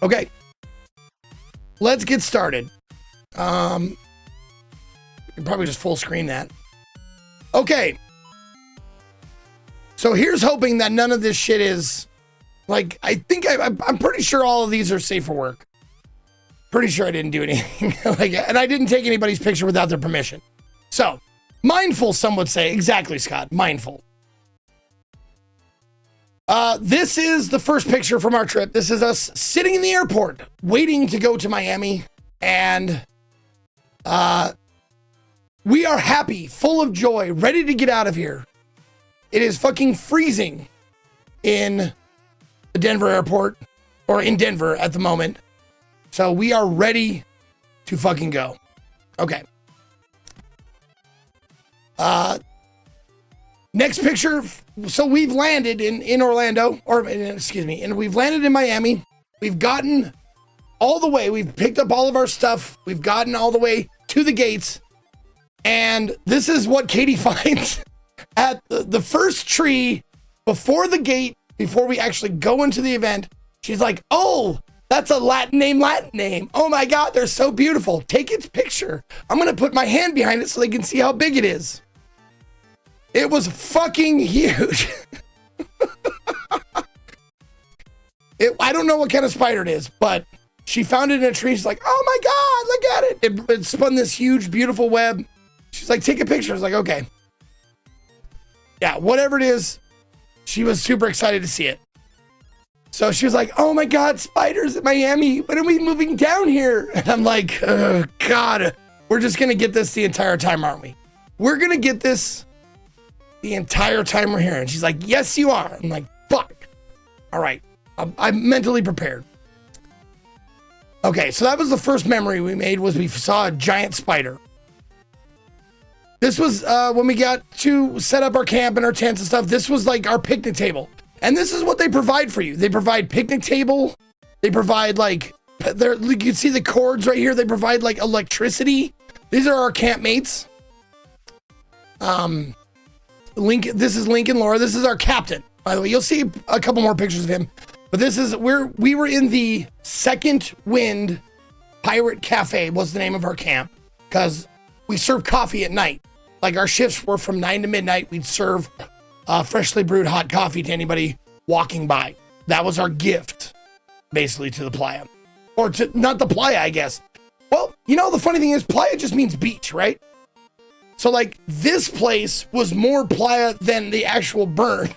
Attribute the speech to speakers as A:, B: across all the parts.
A: Okay, let's get started. You can probably just full screen that. Okay. So here's hoping that none of this shit is like, I'm pretty sure all of these are safe for work. Pretty sure I didn't do anything and I didn't take anybody's picture without their permission. So mindful, some would say. Exactly, Scott. Mindful. This is the first picture from our trip. This is us sitting in the airport, waiting to go to Miami. And, we are happy, full of joy, ready to get out of here. It is fucking freezing in the Denver airport, or in Denver at the moment. So we are ready to fucking go. Okay. Next picture. So we've landed in Orlando, and we've landed in Miami. We've gotten all the way. We've picked up all of our stuff. We've gotten all the way to the gates. And this is what Katie finds at the first tree before the gate, before we actually go into the event. She's like, oh, that's a Latin name. Oh my God, they're so beautiful. Take its picture. I'm going to put my hand behind it so they can see how big it is. It was fucking huge. I don't know what kind of spider it is, but she found it in a tree. She's like, oh my God, look at it. It spun this huge, beautiful web. She's like, take a picture. I was like, okay. Yeah, whatever it is, she was super excited to see it. So she was like, oh my God, spiders in Miami. When are we moving down here? And I'm like, oh God, we're just going to get this the entire time, aren't we? We're going to get this the entire time we're here. And she's like, yes, you are. I'm like, fuck. All right. I'm mentally prepared. Okay, so that was the first memory we made, was we saw a giant spider. This was when we got to set up our camp and our tents and stuff. This was like our picnic table. And this is what they provide for you. They provide picnic table. They provide like, you can see the cords right here. They provide like electricity. These are our campmates. This is Lincoln Laura. This is our captain, by the way. You'll see a couple more pictures of him. But this is we were in the Second Wind Pirate Cafe was the name of our camp, because we serve coffee at night. Like our shifts were from 9 to midnight. We'd serve freshly brewed hot coffee to anybody walking by. That was our gift, basically, to the playa. Or to, not the playa, I guess. Well, you know, the funny thing is, playa just means beach, right? So, like, this place was more playa than the actual burn.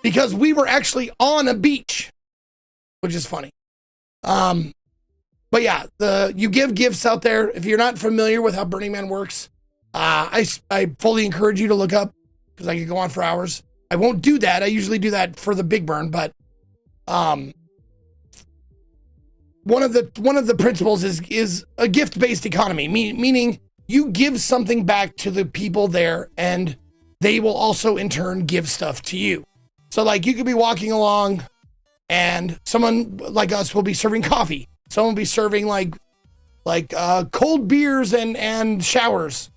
A: Because we were actually on a beach, which is funny. But yeah, you give gifts out there. If you're not familiar with how Burning Man works, I fully encourage you to look up, because I could go on for hours. I won't do that. I usually do that for the big burn, but one of the principles is a gift-based economy, meaning you give something back to the people there, and they will also in turn give stuff to you. So like, you could be walking along and someone like us will be serving coffee. Someone will be serving like cold beers and showers.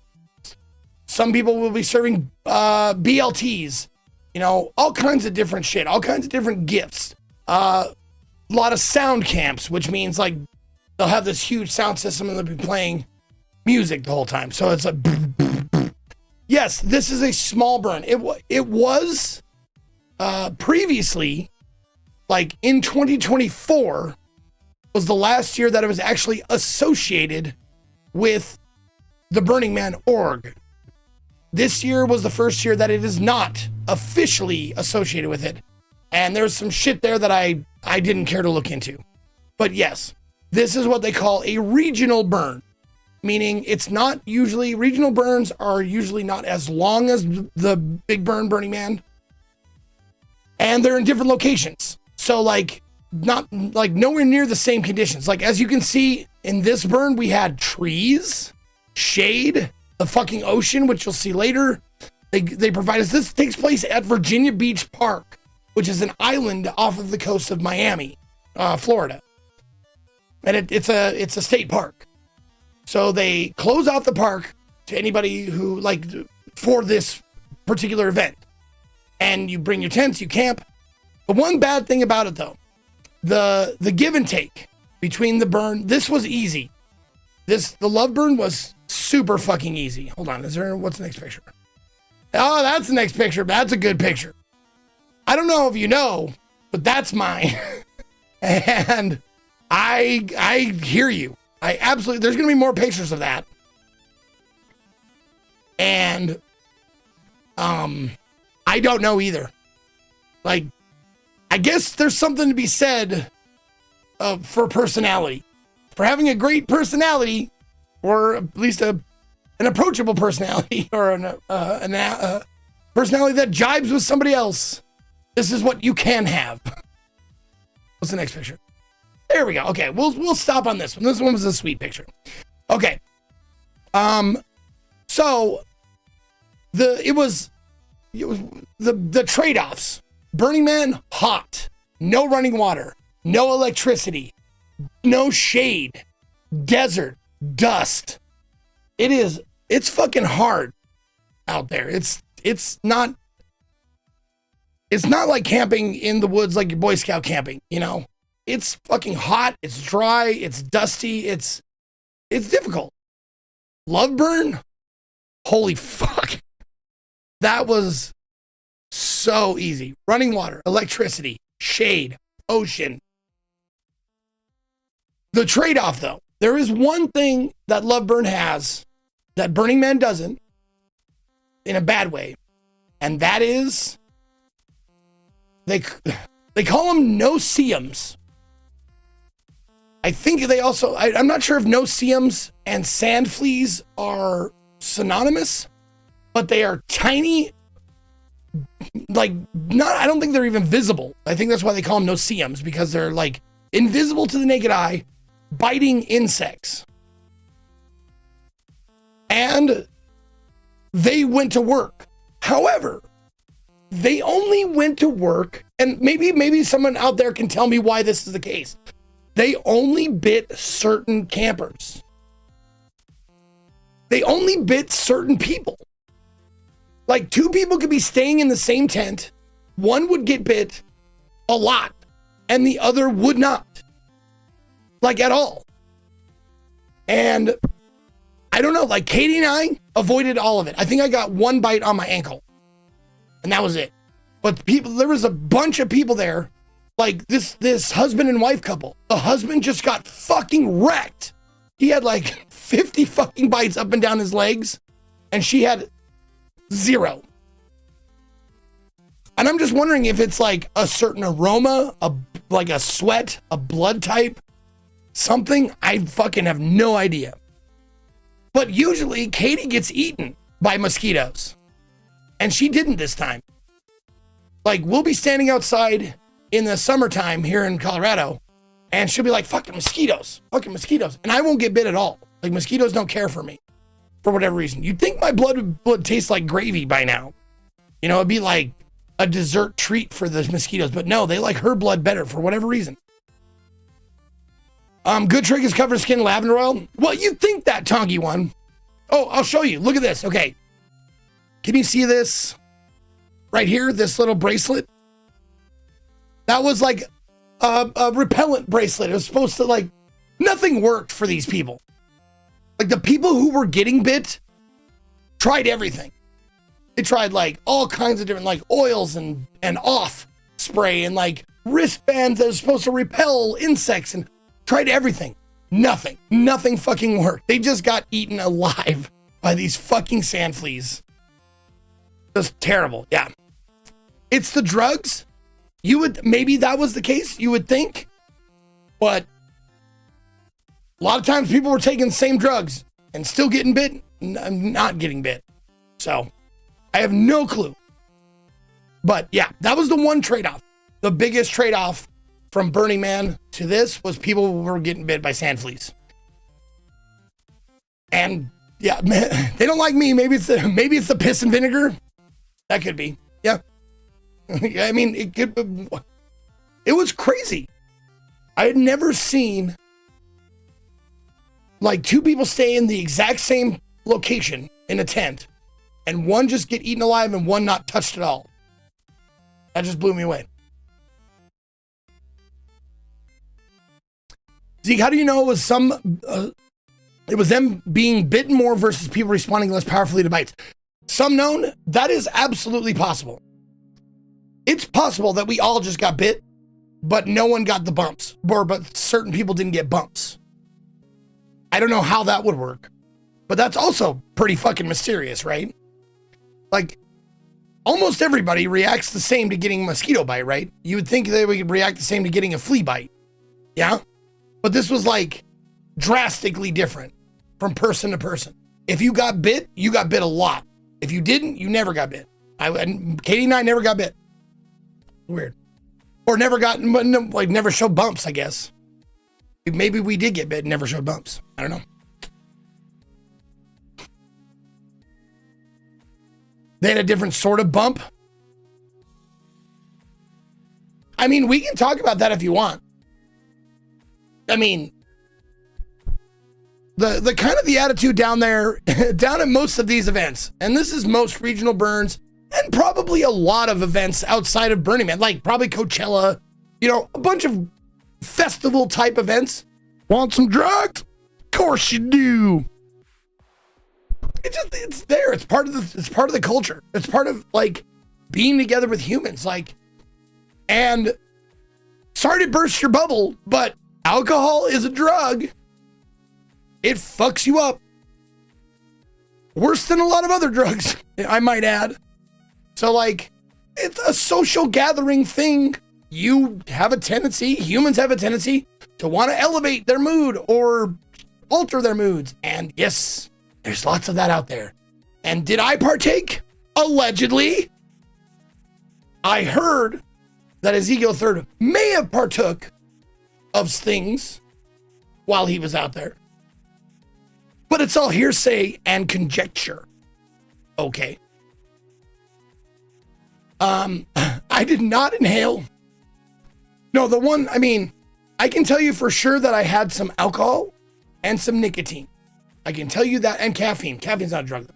A: Some people will be serving BLTs, you know, all kinds of different shit, all kinds of different gifts. A lot of sound camps, which means like they'll have this huge sound system and they'll be playing music the whole time. So it's like, yes, this is a small burn. It was previously, like in 2024 was the last year that it was actually associated with the Burning Man org. This year was the first year that it is not officially associated with it. And there's some shit there that I didn't care to look into. But yes, this is what they call a regional burn. Meaning it's not usually, regional burns are usually not as long as the big burn Burning Man. And they're in different locations. So like, not like nowhere near the same conditions. Like, as you can see in this burn, we had trees, shade, the fucking ocean, which you'll see later. They provide us. This takes place at Virginia Beach Park, which is an island off of the coast of Miami, Florida. And it's a state park. So they close out the park to anybody who, like, for this particular event. And you bring your tents, you camp. But one bad thing about it, though, the give and take between the burn. This was easy. The love burn was super fucking easy. Hold on, what's the next picture? Oh, that's the next picture. That's a good picture. I don't know if you know, but that's mine. And I hear you. I absolutely, there's going to be more pictures of that. And, I don't know either. Like, I guess there's something to be said, for personality, for having a great personality, or at least an approachable personality, or a personality that jibes with somebody else. This is what you can have. What's the next picture? There we go. Okay, we'll stop on this one. This one was a sweet picture. Okay. So it was the trade-offs. Burning Man, hot. No running water. No electricity. No shade. Desert. Dust. It's fucking hard out there. It's not like camping in the woods like your Boy Scout camping, you know? It's fucking hot, it's dry, it's dusty, it's difficult. Love burn? Holy fuck. That was so easy. Running water, electricity, shade, ocean. The trade-off, though, there is one thing that Love Burn has that Burning Man doesn't, in a bad way, and that is they call them no-see-ums. I think they also, I'm not sure if no-see-ums and sand fleas are synonymous, but they are tiny, like, I don't think they're even visible. I think that's why they call them no-see-ums, because they're like invisible to the naked eye, biting insects. And they went to work. However, they only went to work, and maybe someone out there can tell me why this is the case. They only bit certain campers. They only bit certain people. Like, two people could be staying in the same tent. One would get bit a lot, and the other would not. Like, at all. And I don't know, like, Katie and I avoided all of it. I think I got one bite on my ankle, and that was it. But there was a bunch of people there, like this husband and wife couple. The husband just got fucking wrecked. He had like 50 fucking bites up and down his legs, and she had 0. And I'm just wondering if it's like a certain aroma, like a sweat, a blood type, something. I fucking have no idea. But usually Katie gets eaten by mosquitoes, and she didn't this time. Like, we'll be standing outside in the summertime here in Colorado, and she'll be like, fucking mosquitoes. And I won't get bit at all. Like, mosquitoes don't care for me for whatever reason. You'd think my blood would taste like gravy by now. You know, it'd be like a dessert treat for the mosquitoes, but no, they like her blood better for whatever reason. Good trick is covered skin lavender oil. Well, you'd think that, Tongi one. Oh, I'll show you. Look at this. Okay. Can you see this right here? This little bracelet? That was like a repellent bracelet. It was supposed to, like, nothing worked for these people. Like, the people who were getting bit tried everything. They tried like all kinds of different like oils and off spray and like wristbands that are supposed to repel insects, and tried everything. Nothing fucking worked. They just got eaten alive by these fucking sand fleas. Just terrible. Yeah. It's the drugs. Maybe that was the case, you would think. But a lot of times people were taking the same drugs and still getting bit, not getting bit. So I have no clue. But yeah, that was the one trade-off. The biggest trade-off from Burning Man to this was people were getting bit by sand fleas. And yeah, man, they don't like me. Maybe it's the piss and vinegar. That could be. Yeah. I mean, it was crazy. I had never seen like two people stay in the exact same location in a tent, and one just get eaten alive and one not touched at all. That just blew me away. Zeke, how do you know it was it was them being bitten more versus people responding less powerfully to bites? Some known, that is absolutely possible. It's possible that we all just got bit, but no one got the bumps, but certain people didn't get bumps. I don't know how that would work, but that's also pretty fucking mysterious, right? Like, almost everybody reacts the same to getting a mosquito bite, right? You would think they would react the same to getting a flea bite. Yeah? But this was like drastically different from person to person. If you got bit a lot. If you didn't, you never got bit. Katie and I never got bit. Weird. Or never showed bumps, I guess. Maybe we did get bit and never showed bumps. I don't know. They had a different sort of bump. I mean, we can talk about that if you want. I mean, the kind of the attitude down there, down at most of these events, and this is most regional burns, and probably a lot of events outside of Burning Man, like probably Coachella, a bunch of festival type events. Want some drugs? Of course you do. It's there. It's part of the culture. It's part of like being together with humans. And sorry to burst your bubble, but alcohol is a drug. It fucks you up. Worse than a lot of other drugs, I might add. So it's a social gathering thing. Humans have a tendency to want to elevate their mood or alter their moods. And yes, there's lots of that out there. And did I partake? Allegedly. I heard that Ezekiel III may have partook of things while he was out there. But it's all hearsay and conjecture. Okay. I did not inhale. No, I can tell you for sure that I had some alcohol and some nicotine. I can tell you that, and caffeine. Caffeine's not a drug.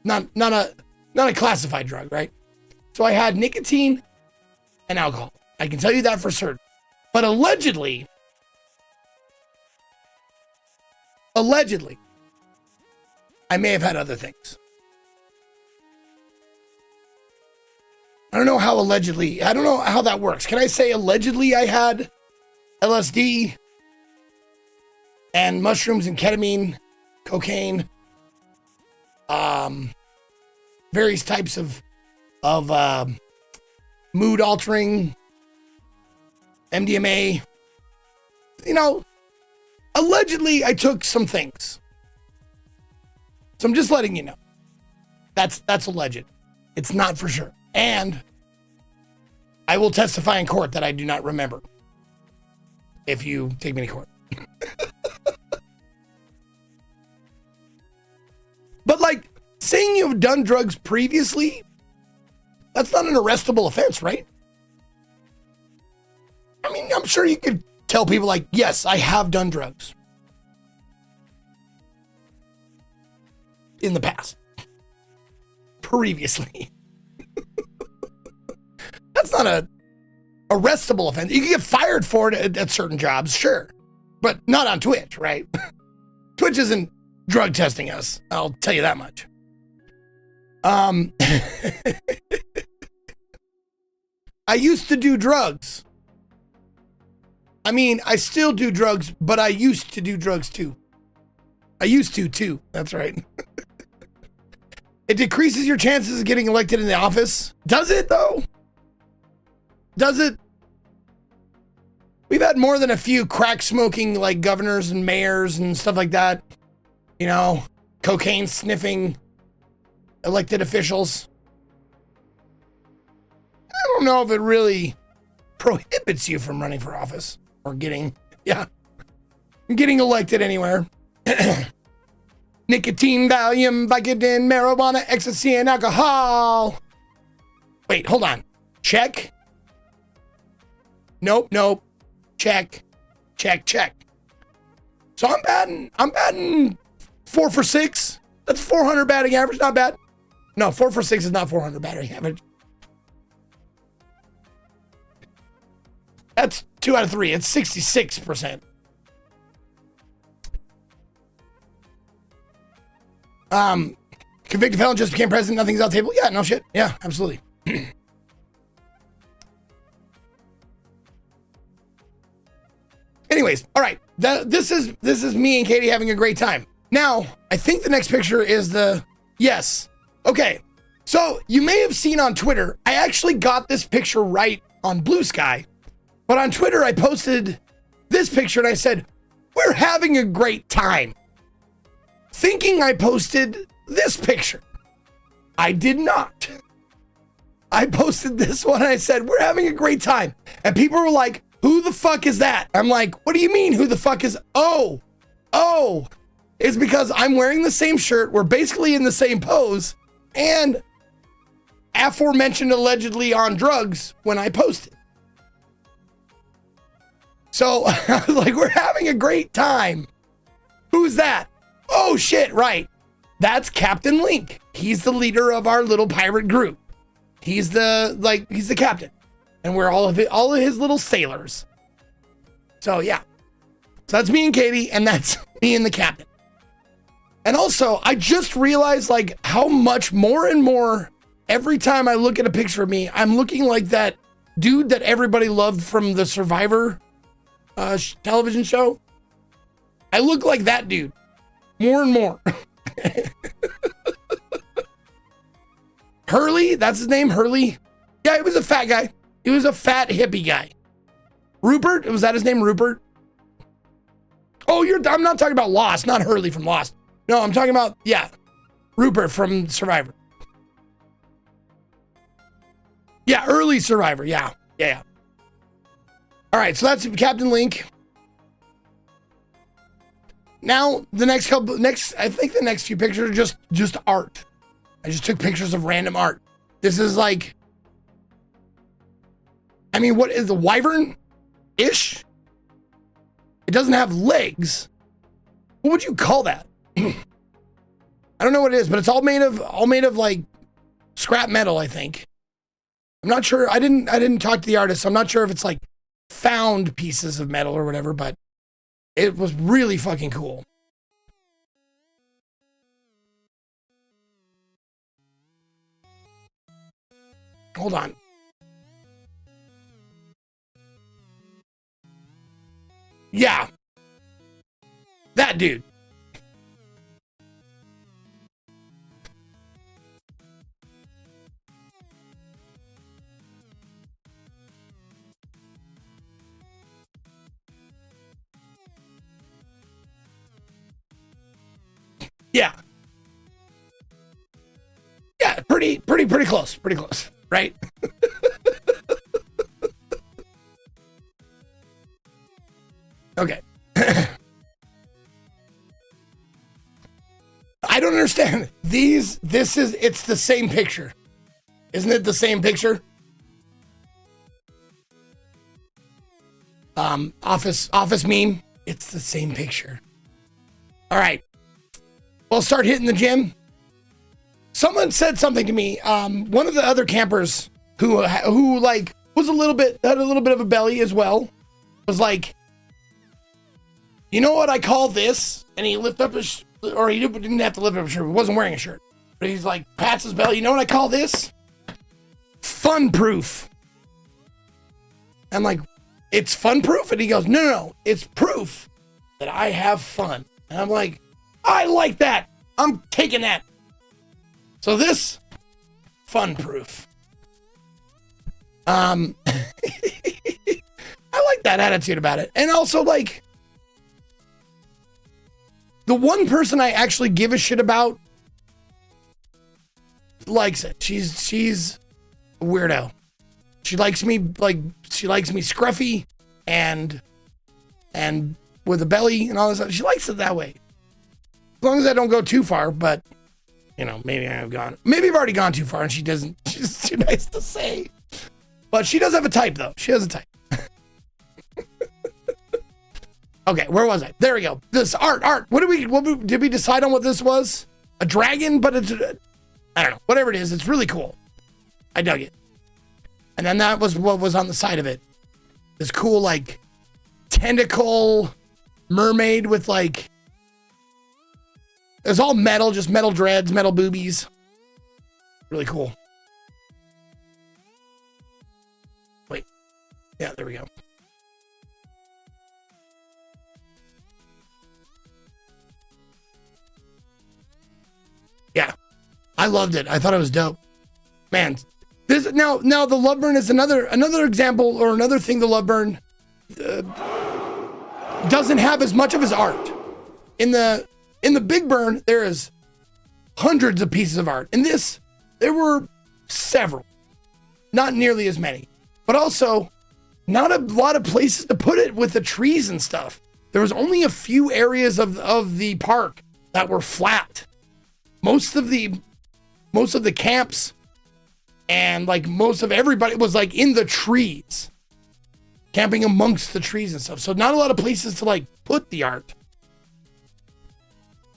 A: Not a classified drug, right? So I had nicotine and alcohol. I can tell you that for certain. But allegedly, I may have had other things. I don't know how that works. Can I say allegedly I had LSD and mushrooms and ketamine, cocaine, various types of mood altering, MDMA. Allegedly I took some things. So I'm just letting you know. That's alleged. It's not for sure. And I will testify in court that I do not remember if you take me to court. But saying you've done drugs previously, that's not an arrestable offense, right? I mean, I'm sure you could tell people yes, I have done drugs in the past. Previously. That's not a arrestable offense. You can get fired for it at certain jobs, sure. But not on Twitch, right? Twitch isn't drug testing us. I'll tell you that much. I used to do drugs. I mean, I still do drugs, but I used to do drugs too. I used to too. That's right. It decreases your chances of getting elected in the office. Does it though? Does it? We've had more than a few crack smoking governors and mayors and stuff like that. Cocaine sniffing elected officials. I don't know if it really prohibits you from running for office or getting elected anywhere. Nicotine, Valium, Vicodin, marijuana, ecstasy, and alcohol. Wait, hold on. Check. Nope. Check. So I'm batting 4 for 6. That's 400 batting average, not bad. No, 4 for 6 is not 400 batting average. That's 2 out of 3. It's 66%. Convicted felon just became president. Nothing's on the table. Yeah, no shit. Yeah, absolutely. Anyways, all right. This is me and Katie having a great time. Now, I think the next picture is yes. Okay. So you may have seen on Twitter, I actually got this picture right on Blue Sky, but on Twitter, I posted this picture and I said, we're having a great time. Thinking I posted this picture. I did not. I posted this one and I said, we're having a great time. And people were like, who the fuck is that? I'm like, what do you mean, who the fuck is? Oh, it's because I'm wearing the same shirt. We're basically in the same pose. And aforementioned allegedly on drugs when I posted. So I was like, we're having a great time. Who's that? Oh shit, right. That's Captain Link. He's the leader of our little pirate group. He's the captain. And we're all of his little sailors. So yeah. So that's me and Katie, and that's me and the captain. And also, I just realized like how much more and more every time I look at a picture of me, I'm looking like that dude that everybody loved from the Survivor television show. I look like that dude more and more. Hurley, that's his name, Hurley. Yeah, he was a fat guy. He was a fat hippie guy. Rupert, was that his name, Rupert? Oh, I'm not talking about Lost, not Hurley from Lost. No, I'm talking about, yeah, Rupert from Survivor. Yeah, early Survivor, yeah. All right, so that's Captain Link. Now, I think the next few pictures are just art. I just took pictures of random art. This is like, I mean, what is the wyvern-ish? It doesn't have legs. What would you call that? I don't know what it is, but it's all made of like scrap metal, I think. I'm not sure. I didn't talk to the artist, so I'm not sure if it's like found pieces of metal or whatever, but it was really fucking cool. Hold on. Yeah. That dude. Yeah. Yeah, pretty close. Pretty close, right? Okay. I don't understand. It's the same picture. Isn't it the same picture? Office meme. It's the same picture. All right. Well, start hitting the gym. Someone said something to me. One of the other campers who like had a little bit of a belly as well, was like, you know what I call this? And he lifted up his, or he didn't have to lift up his shirt. He wasn't wearing a shirt, but he's like, pats his belly. You know what I call this? Fun proof. I'm like, it's fun proof? And he goes, no, it's proof that I have fun. And I'm like, I like that. I'm taking that. So this, fun proof. I like that attitude about it. And also, like, the one person I actually give a shit about likes it. She's a weirdo. She likes me scruffy and with a belly and all this stuff. She likes it that way. As long as I don't go too far, but you know, maybe I've already gone too far and she doesn't. She's too nice to say. But she does have a type though. She has a type. Okay, where was I? There we go. This art. Did we decide on what this was? A dragon, but it's, I don't know. Whatever it is, it's really cool. I dug it. And then that was what was on the side of it. This cool, like, tentacle mermaid with, like, It's all metal, just metal dreads, metal boobies. Really cool. Wait. Yeah, there we go. Yeah. I loved it. I thought it was dope. Man, this now the Loveburn is another example, or another thing the Loveburn doesn't have as much of his art. In the Big Burn, there is hundreds of pieces of art. In this, there were several, not nearly as many, but also not a lot of places to put it with the trees and stuff. There was only a few areas of the park that were flat. Most of the camps and like most of everybody was like in the trees, camping amongst the trees and stuff. So not a lot of places to like put the art.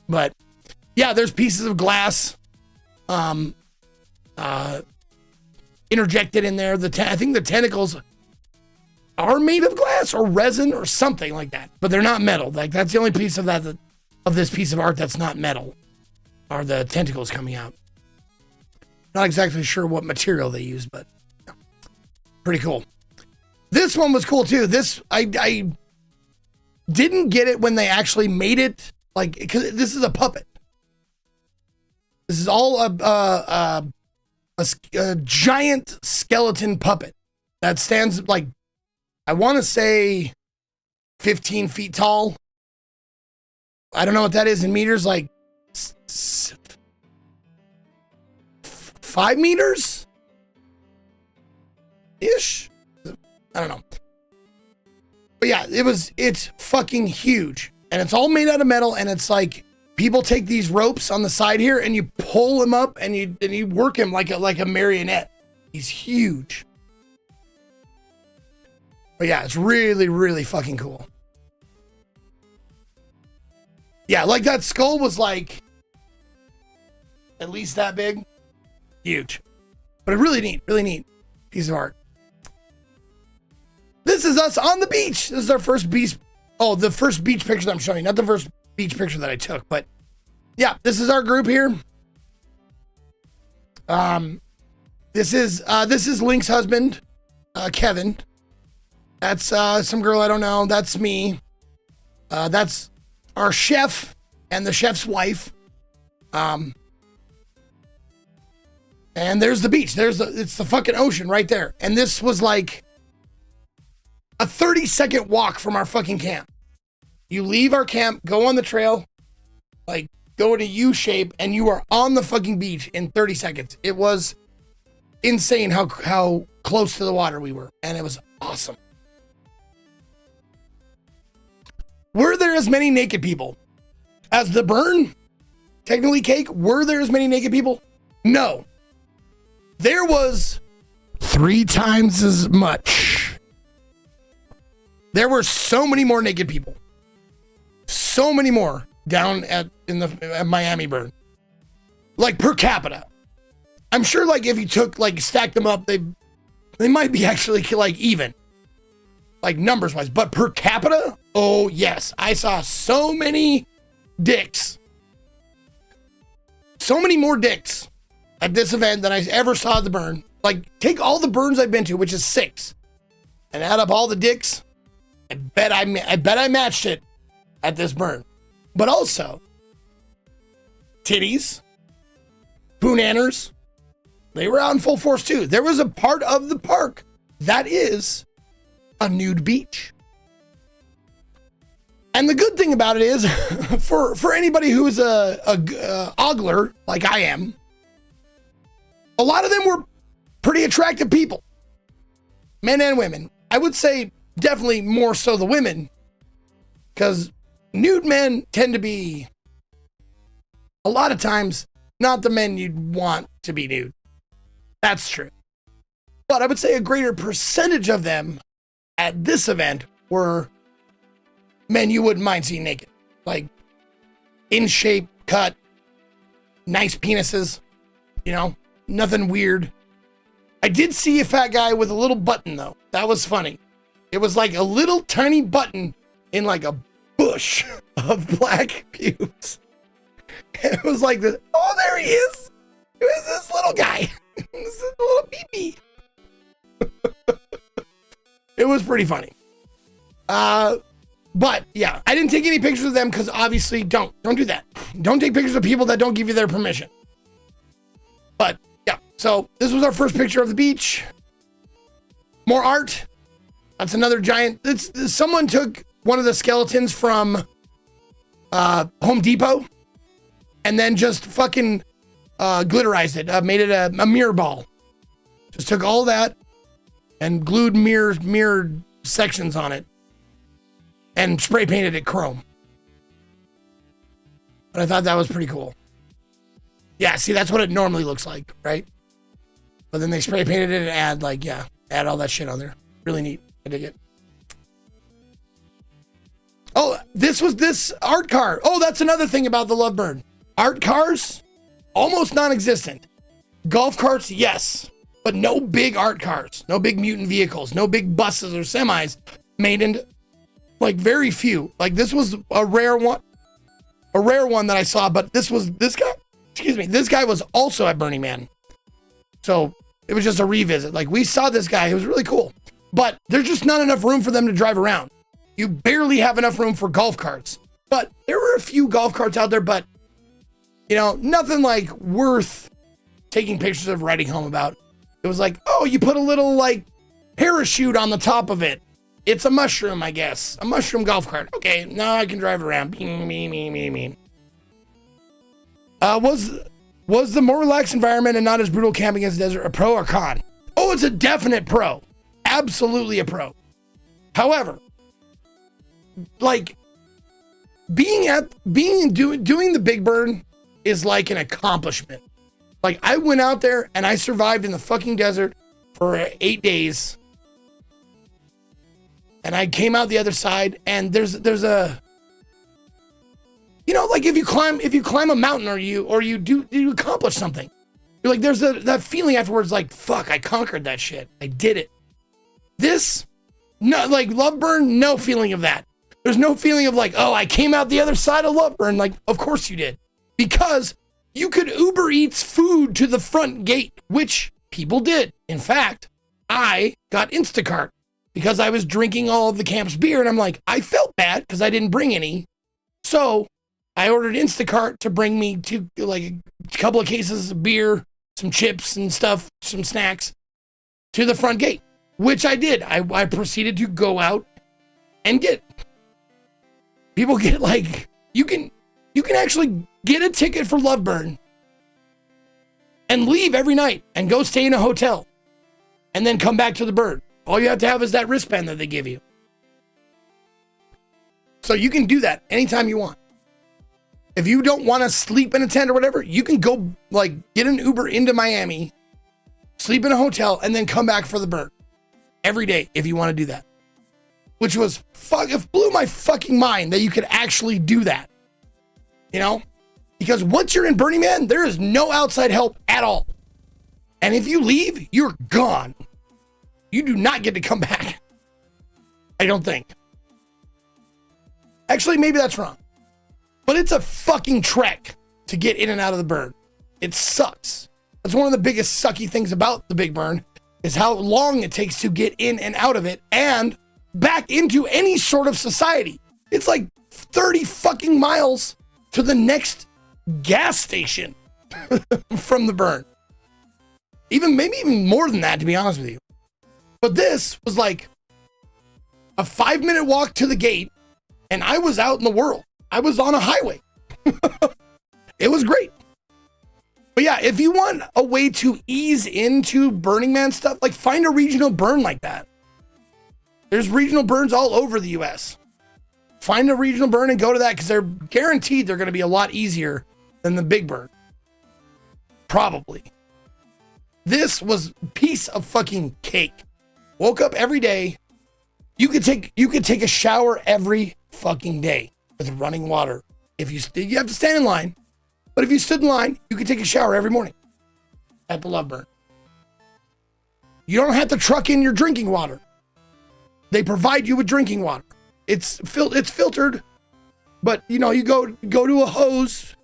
A: But yeah, there's pieces of glass interjected in there. I think the tentacles are made of glass or resin or something like that, but they're not metal. Like that's the only piece of this piece of art that's not metal, are the tentacles coming out. Not exactly sure what material they use, but yeah, pretty cool. This one was cool too. This I didn't get it when they actually made it, like, because this is a puppet. This is all a giant skeleton puppet that stands like, I want to say 15 feet tall. I don't know what that is in meters, like 5 meters ish. I don't know. But yeah, it's fucking huge, and it's all made out of metal, and it's like people take these ropes on the side here and you pull him up and you work him like a marionette. He's huge. But yeah, it's really, really fucking cool. Yeah, like that skull was like at least that big. Huge. But a really neat piece of art. This is us on the beach. This is our first beach. Oh, the first beach picture that I'm showing you, not the first beach picture that I took, but yeah, this is our group here. This is Link's husband, Kevin. That's some girl I don't know. That's me. That's our chef and the chef's wife. And there's the beach. It's the fucking ocean right there. And this was like a 30-second walk from our fucking camp. You leave our camp, go on the trail, like go in a U shape, and you are on the fucking beach in 30 seconds. It was insane how close to the water we were, and it was awesome. Were there as many naked people as the burn? Technically, Cake, were there as many naked people? No. There was 3 times as much. There were so many more naked people. So many more down at Miami Burn. Like per capita. I'm sure like if you took like stacked them up, they might be actually like even. Like numbers wise, but per capita, oh yes, I saw so many dicks. So many more dicks at this event than I ever saw at the burn. Like take all the burns I've been to, which is 6, and add up all the dicks. I bet I matched it at this burn. But also titties, poonanners, they were out in full force too. There was a part of the park that is a nude beach. And the good thing about it is, for anybody who is a ogler like I am, a lot of them were pretty attractive people, men and women. I would say definitely more so the women, because nude men tend to be a lot of times not the men you'd want to be nude. That's true. But I would say a greater percentage of them at this event were men you wouldn't mind seeing naked. Like, in shape, cut, nice penises, you know, nothing weird. I did see a fat guy with a little button, though. That was funny. It was like a little tiny button in like a bush of black pubes. It was like this. Oh, there he is. It was this little guy. This little baby. It was pretty funny. But yeah, I didn't take any pictures of them because obviously don't do that. Don't take pictures of people that don't give you their permission. But yeah, so this was our first picture of the beach. More art. That's another giant. Someone took one of the skeletons from Home Depot and then just fucking glitterized it, made it a mirror ball. Just took all that and glued mirror sections on it and spray painted it chrome. But I thought that was pretty cool. Yeah, see, that's what it normally looks like, right? But then they spray painted it and add all that shit on there. Really neat. I dig it. Oh, this art car. Oh, that's another thing about the Lovebird. Art cars, almost non-existent. Golf carts, yes. But no big art cars. No big mutant vehicles. No big buses or semis made into, very few. This was a rare one. A rare one that I saw, but this guy was also at Burning Man. So it was just a revisit. We saw this guy. It was really cool. But there's just not enough room for them to drive around. You barely have enough room for golf carts. But there were a few golf carts out there, but, nothing worth taking pictures of writing home about. It was oh, you put a little parachute on the top of it. It's a mushroom, I guess. A mushroom golf cart. Okay, now I can drive around. Was the more relaxed environment and not as brutal camping as the desert a pro or con? Oh, it's a definite pro. Absolutely a pro. However, doing the Big Burn is like an accomplishment. I went out there and I survived in the fucking desert for 8 days. And I came out the other side, and there's a, if you climb a mountain or you accomplish something, you're there's that feeling afterwards, fuck, I conquered that shit. I did it. This, no, Loveburn, no feeling of that. There's no feeling of oh, I came out the other side of Loveburn. Of course you did, because you could Uber Eats food to the front gate, which people did. In fact, I got Instacart because I was drinking all of the camp's beer, and I'm I felt bad because I didn't bring any. So I ordered Instacart to bring me to a couple of cases of beer, some chips and stuff, some snacks to the front gate, which I did. I proceeded to go out and get. People get you can actually get a ticket for Loveburn and leave every night and go stay in a hotel and then come back to the Bird. All you have to have is that wristband that they give you. So you can do that anytime you want. If you don't want to sleep in a tent or whatever, you can go get an Uber into Miami, sleep in a hotel, and then come back for the Bird every day if you want to do that. Which was it blew my fucking mind that you could actually do that. Because once you're in Burning Man, there is no outside help at all. And if you leave, you're gone. You do not get to come back. I don't think. Actually, maybe that's wrong. But it's a fucking trek to get in and out of the Burn. It sucks. That's one of the biggest sucky things about the Big Burn is how long it takes to get in and out of it and back into any sort of society. It's 30 fucking miles to the next gas station from the Burn. Maybe even more than that, to be honest with you. But this was a 5-minute walk to the gate, and I was out in the world. I was on a highway. It was great. But yeah, if you want a way to ease into Burning Man stuff, find a regional burn like that. There's regional burns all over the US. Find a regional burn and go to that because they're guaranteed they're going to be a lot easier than the Big Burn. Probably. This was a piece of fucking cake. Woke up every day. You could take a shower every fucking day with running water. If you have to stand in line, but if you stood in line, you could take a shower every morning at the Loveburn. You don't have to truck in your drinking water. They provide you with drinking water. It's filtered, but you go to a hose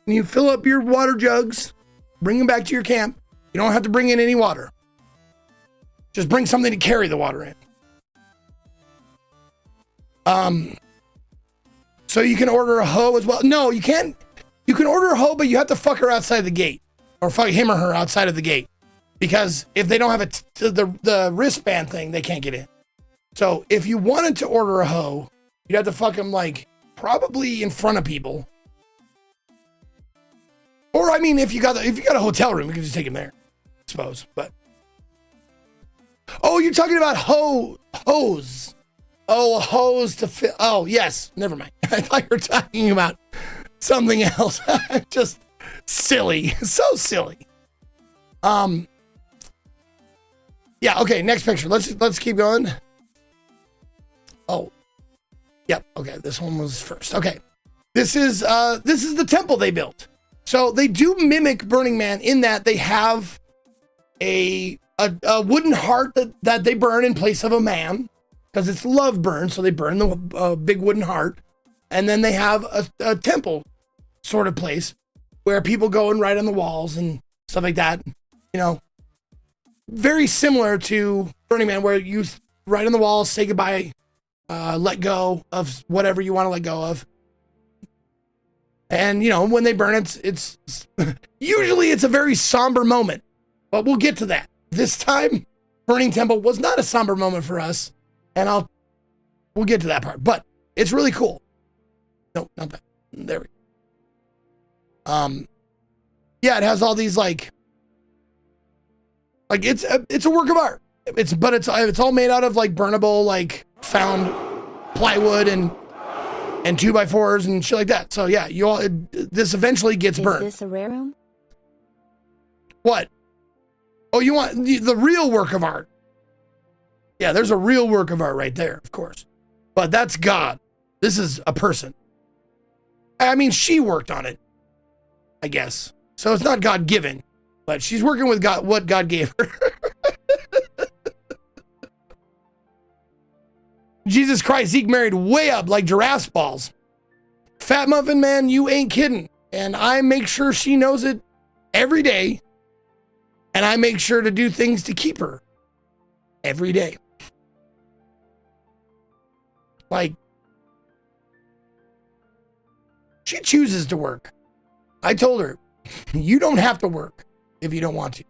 A: and you fill up your water jugs, bring them back to your camp. You don't have to bring in any water. Just bring something to carry the water in. So you can order a hoe as well. No, you can't. You can order a hoe, but you have to fuck her outside the gate, or fuck him or her outside of the gate, because if they don't have the wristband thing, they can't get in. So if you wanted to order a hoe, you'd have to fuck him like probably in front of people. Or I mean, if you got a hotel room, you can just take him there, I suppose. But oh, you're talking about hose. Oh, a hose to fill. Oh, yes. Never mind. I thought you were talking about something else. Just silly. So silly. Yeah, okay, next picture. Let's keep going. Oh. Yep, okay, this one was first. Okay. This is the temple they built. So they do mimic Burning Man in that they have a wooden heart that they burn in place of a man. Because it's love burn, so they burn the big wooden heart. And then they have a temple sort of place where people go and write on the walls and stuff like that. You know, very similar to Burning Man, where you write on the walls, say goodbye, let go of whatever you want to let go of. And, you know, when they burn it, it's usually it's a very somber moment. But we'll get to that. This time, Burning Temple was not a somber moment for us. And we'll get to that part, but it's really cool. No, not that. There we go. Yeah, it has all these like it's a work of art. It's all made out of like burnable, like found plywood and 2x4s and shit like that. So yeah, this eventually gets burned.
B: Is this a rare room?
A: What? Oh, you want the real work of art? Yeah, there's a real work of art right there, of course. But that's God. This is a person. I mean, she worked on it, I guess. So it's not God-given, but she's working with God, what God gave her. Jesus Christ, Zeke married way up like giraffe's balls. Fat Muffin Man, you ain't kidding. And I make sure she knows it every day. And I make sure to do things to keep her every day. Like, she chooses to work. I told her, you don't have to work if you don't want to.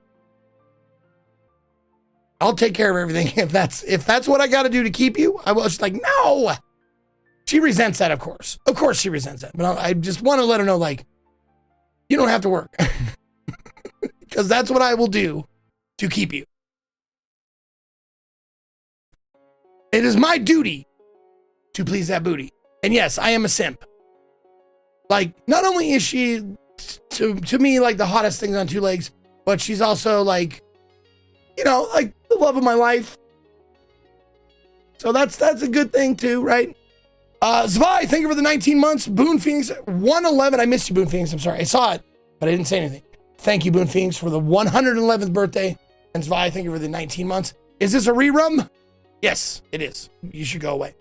A: I'll take care of everything. If that's what I got to do to keep you, I will. She's like, no. She resents that, of course. Of course she resents that. But I just want to let her know, like, you don't have to work. Because that's what I will do to keep you. It is my duty to please that booty. And yes, I am a simp. Like, not only is she to me like the hottest thing on two legs, but she's also like, you know, like the love of my life. So that's a good thing too, right? Zwei, thank you for the 19 months. Boone Phoenix 111. I missed you, Boone Phoenix. I'm sorry. I saw it, but I didn't say anything. Thank you, Boone Phoenix, for the 111th birthday. And Zwei, thank you for the 19 months. Is this a rerum? Yes, it is. You should go away.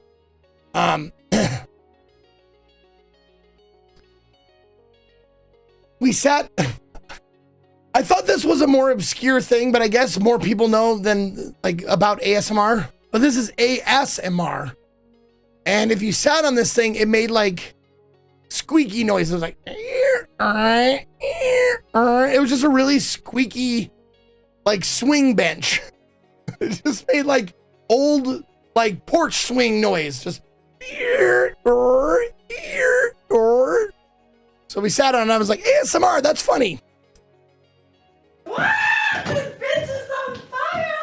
A: We sat. I thought this was a more obscure thing, but I guess more people know than like about ASMR. But this is ASMR. And if you sat on this thing, it made like squeaky noises. It was like, it was just a really squeaky, like swing bench. It just made like old, like porch swing noise. Just. So we sat on it and I was like, ASMR, that's funny.
C: What? This bitch is on fire.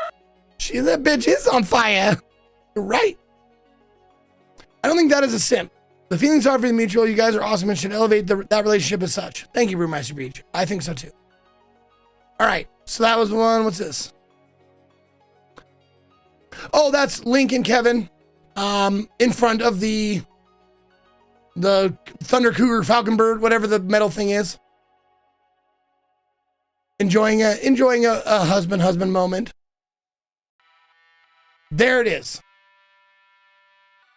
A: That bitch is on fire. You're right. I don't think that is a simp. The feelings are for the mutual. You guys are awesome and should elevate that relationship as such. Thank you, Brewmaster Beach. I think so too. All right. So that was one. What's this? Oh, that's Link and Kevin in front of the Thunder Cougar Falcon Bird, whatever the metal thing is. Enjoying a husband moment. There it is.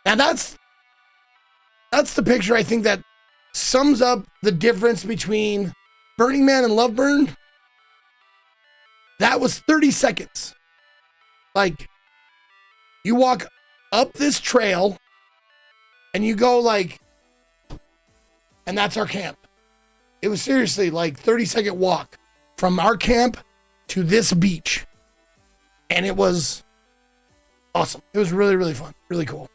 A: Now that's the picture I think that sums up the difference between Burning Man and Love Burn. That was 30 seconds. Like, you walk up this trail and you go like, and that's our camp. It was seriously like 30-second walk from our camp to this beach. And it was awesome. It was really, really fun. Really cool.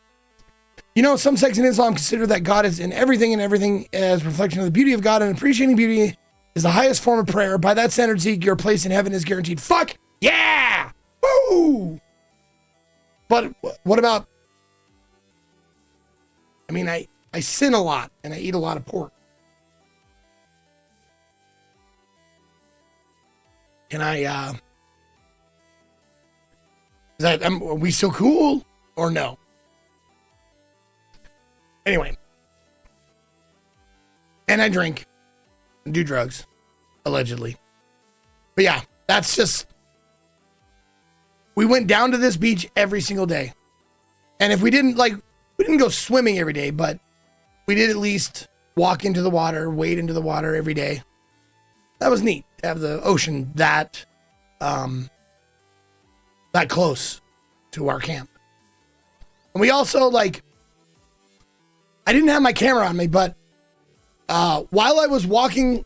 A: You know, some sects in Islam consider that God is in everything and everything as reflection of the beauty of God, and appreciating beauty is the highest form of prayer. By that standard, Zeke, your place in heaven is guaranteed. Fuck yeah! Woo! But what about, I mean, I sin a lot and I eat a lot of pork. Can I, are we still cool or no? Anyway. And I drink and do drugs, allegedly. But yeah, that's just, we went down to this beach every single day. And if we didn't go swimming every day, but we did at least walk into the water, wade into the water every day. That was neat to have the ocean that close to our camp. And we also I didn't have my camera on me, but while I was walking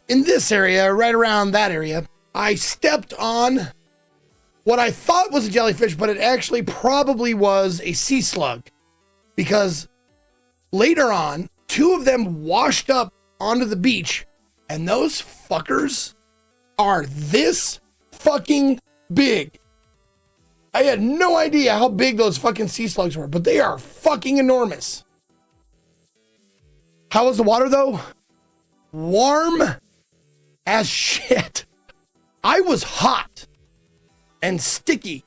A: in this area, right around that area, I stepped on what I thought was a jellyfish, but it actually probably was a sea slug, because later on, 2 of them washed up onto the beach, and those fuckers are this fucking big. I had no idea how big those fucking sea slugs were, but they are fucking enormous. How was the water though? Warm as shit. I was hot and sticky.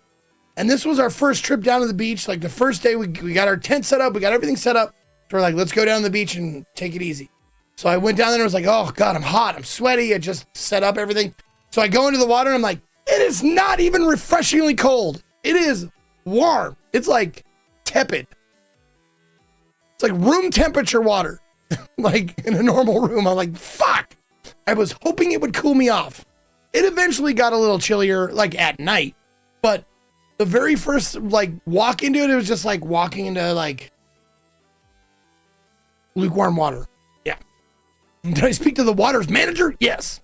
A: And this was our first trip down to the beach. Like the first day we got our tent set up, we got everything set up. So we're like, let's go down to the beach and take it easy. So I went down there and was like, oh God, I'm hot, I'm sweaty. I just set up everything. So I go into the water and I'm like, it is not even refreshingly cold. It is warm. It's like tepid. It's like room temperature water. Like in a normal room. I'm like, fuck. I was hoping it would cool me off. It eventually got a little chillier at night, but the very first walk into it, it was just like walking into lukewarm water. Yeah. Did I speak to the water's manager? Yes.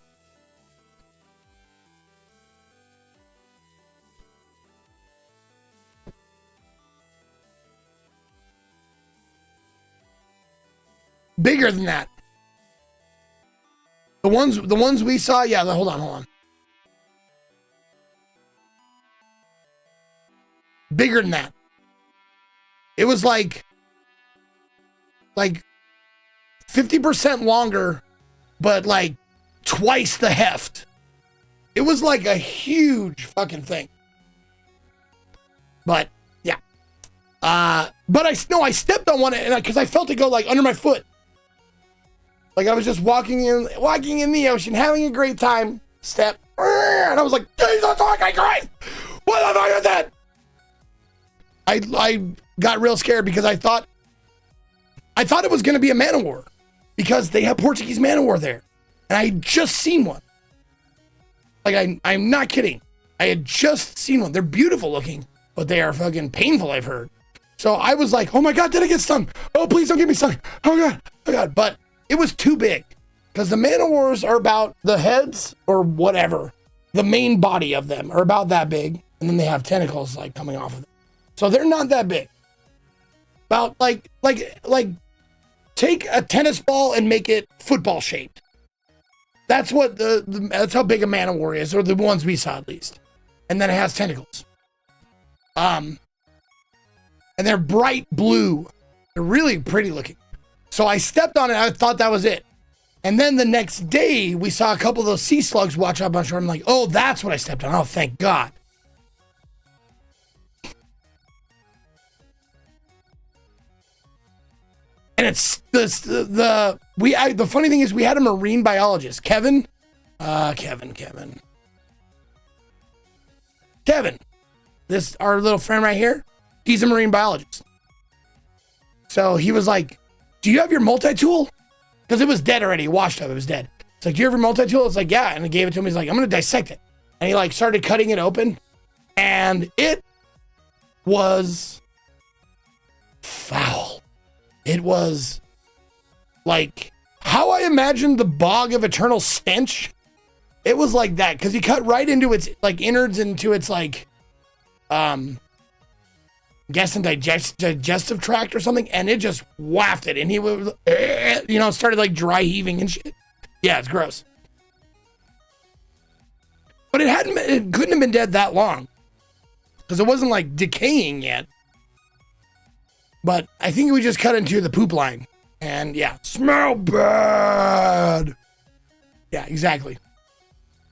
A: Bigger than that. The ones we saw, yeah, hold on. Bigger than that. It was like 50% longer, but twice the heft. It was like a huge fucking thing. But yeah. But I stepped on one because I felt it go under my foot. I was just walking in the ocean, having a great time. Step, and I was like, Jesus fucking Christ! What the fuck is that? I got real scared because I thought it was going to be a man o' war because they have Portuguese man o' war there, and I had just seen one. I'm not kidding. I had just seen one. They're beautiful looking, but they are fucking painful, I've heard. So I was like, oh my God, did I get stung? Oh, please don't get me stung. Oh God. But it was too big because the man o' wars are about the heads or whatever. The main body of them are about that big. And then they have tentacles coming off of them. So they're not that big. About take a tennis ball and make it football shaped. That's what that's how big a man o' war is, or the ones we saw at least. And then it has tentacles. And they're bright blue. They're really pretty looking. So I stepped on it. I thought that was it. And then the next day, we saw a couple of those sea slugs watch up on shore. I'm like, oh, that's what I stepped on. Oh, thank God. And it's the funny thing is we had a marine biologist, Kevin. This, our little friend right here, he's a marine biologist. So he was like, do you have your multi-tool? because it was dead already, washed up, it was dead. It's like, do you ever multi-tool? It's like, yeah. And I gave it to him. He's like, I'm going to dissect it. And he like started cutting it open, and it was foul. It was like how I imagined the bog of eternal stench. It was like that, because he cut right into its like innards, into its like guessing digestive tract or something, and it just wafted, and he was started like dry heaving and shit. Yeah, it's gross. But it couldn't have been dead that long, because it wasn't like decaying yet. But I think we just cut into the poop line, and yeah, smell bad. Yeah, exactly.